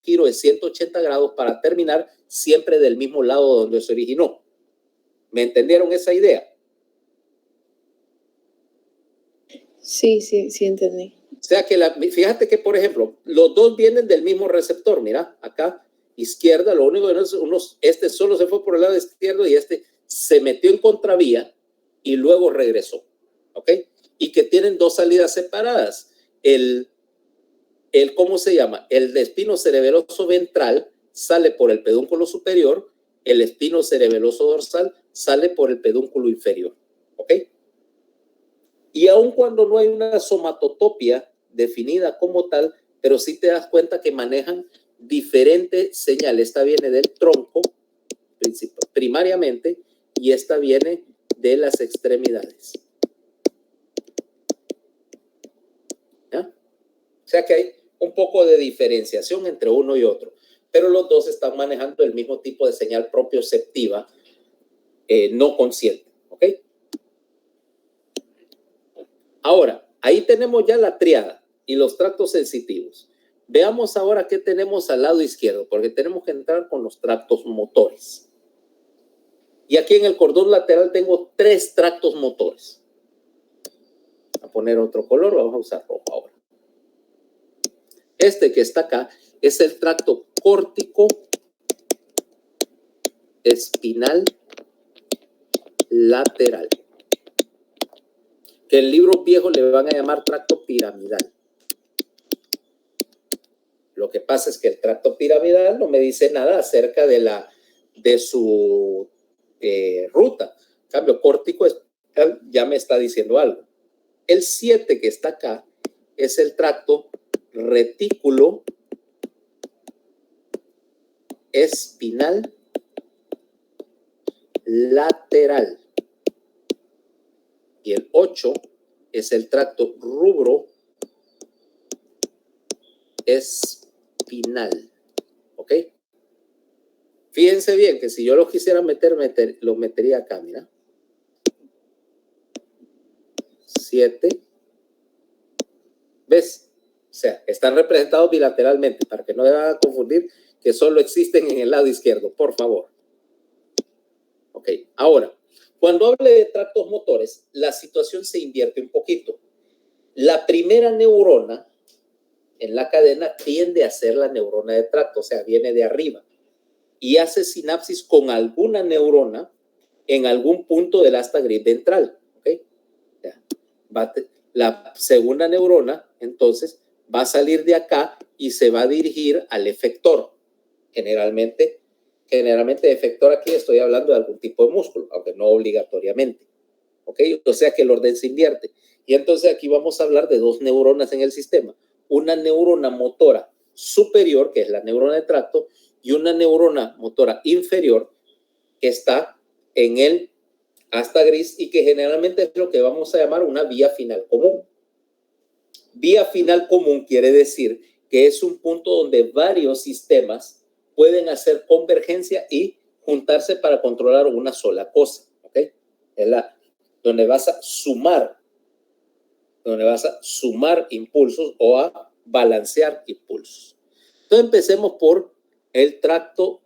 giro de 180 grados para terminar siempre del mismo lado donde se originó. ¿Me entendieron esa idea? Sí, entendí. O sea que fíjate que, por ejemplo, los dos vienen del mismo receptor. Mira, acá, izquierda, lo único que este solo se fue por el lado izquierdo y este se metió en contravía y luego regresó. ¿Ok? Y que tienen dos salidas separadas. ¿Cómo se llama? El espino cerebeloso ventral sale por el pedúnculo superior, el espino cerebeloso dorsal sale por el pedúnculo inferior. ¿Ok? Y aun cuando no hay una somatotopia definida como tal, pero sí te das cuenta que manejan diferentes señales. Esta viene del tronco primariamente y esta viene de las extremidades. ¿Ya? O sea que hay un poco de diferenciación entre uno y otro, pero los dos están manejando el mismo tipo de señal propioceptiva no consciente. ¿Ok? Ahora, ahí tenemos ya la tríada y los tractos sensitivos. Veamos ahora qué tenemos al lado izquierdo, porque tenemos que entrar con los tractos motores. Y aquí en el cordón lateral tengo 3 tractos motores. Voy a poner otro color, vamos a usar rojo ahora. Este que está acá es el tracto córtico espinal lateral, que en libros viejos le van a llamar tracto piramidal. Lo que pasa es que el tracto piramidal no me dice nada acerca de su ruta. En cambio, córtico ya me está diciendo algo. El 7 que está acá es el tracto retículo espinal lateral. Y el 8 es el tracto rubro espinal. ¿Ok? Fíjense bien que si yo lo quisiera lo metería acá, mira. 7. ¿Ves? O sea, están representados bilateralmente para que no me van a confundir que solo existen en el lado izquierdo, por favor. Ok, ahora, cuando hable de tractos motores, la situación se invierte un poquito. La primera neurona en la cadena tiende a ser la neurona de tracto, o sea, viene de arriba y hace sinapsis con alguna neurona en algún punto del asta gris ventral. ¿Okay? La segunda neurona, entonces, va a salir de acá y se va a dirigir al efector. Generalmente de efector aquí estoy hablando de algún tipo de músculo, aunque no obligatoriamente. ¿Ok? O sea que el orden se invierte. Y entonces aquí vamos a hablar de 2 neuronas en el sistema. Una neurona motora superior, que es la neurona de tracto, y una neurona motora inferior, que está en el asta gris y que generalmente es lo que vamos a llamar una vía final común. Vía final común quiere decir que es un punto donde varios sistemas pueden hacer convergencia y juntarse para controlar una sola cosa. ¿Ok? Es donde vas a sumar impulsos o a balancear impulsos. Entonces empecemos por el tracto,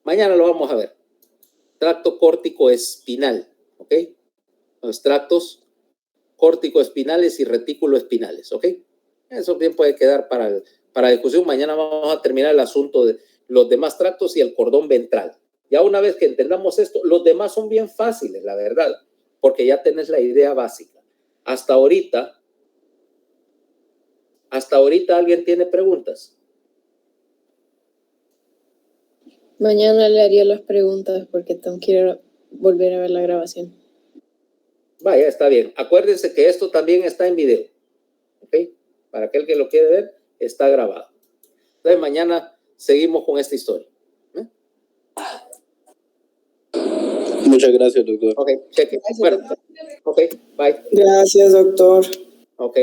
mañana lo vamos a ver. Tracto córtico espinal, ¿ok? Los tractos córtico espinales y retículo espinales, ¿ok? Eso bien puede quedar para discusión. Mañana vamos a terminar el asunto de los demás tractos y el cordón ventral. Ya una vez que entendamos esto, los demás son bien fáciles, la verdad, porque ya tenés la idea básica. Hasta ahorita, ¿alguien tiene preguntas? Mañana le haría las preguntas porque tengo que ir a volver a ver la grabación. Vaya, está bien. Acuérdense que esto también está en video. ¿Ok? Para aquel que lo quiere ver, está grabado. Entonces, mañana seguimos con esta historia. Muchas gracias, doctor. Ok, cheque. Bueno, ok, bye. Gracias, doctor. Ok.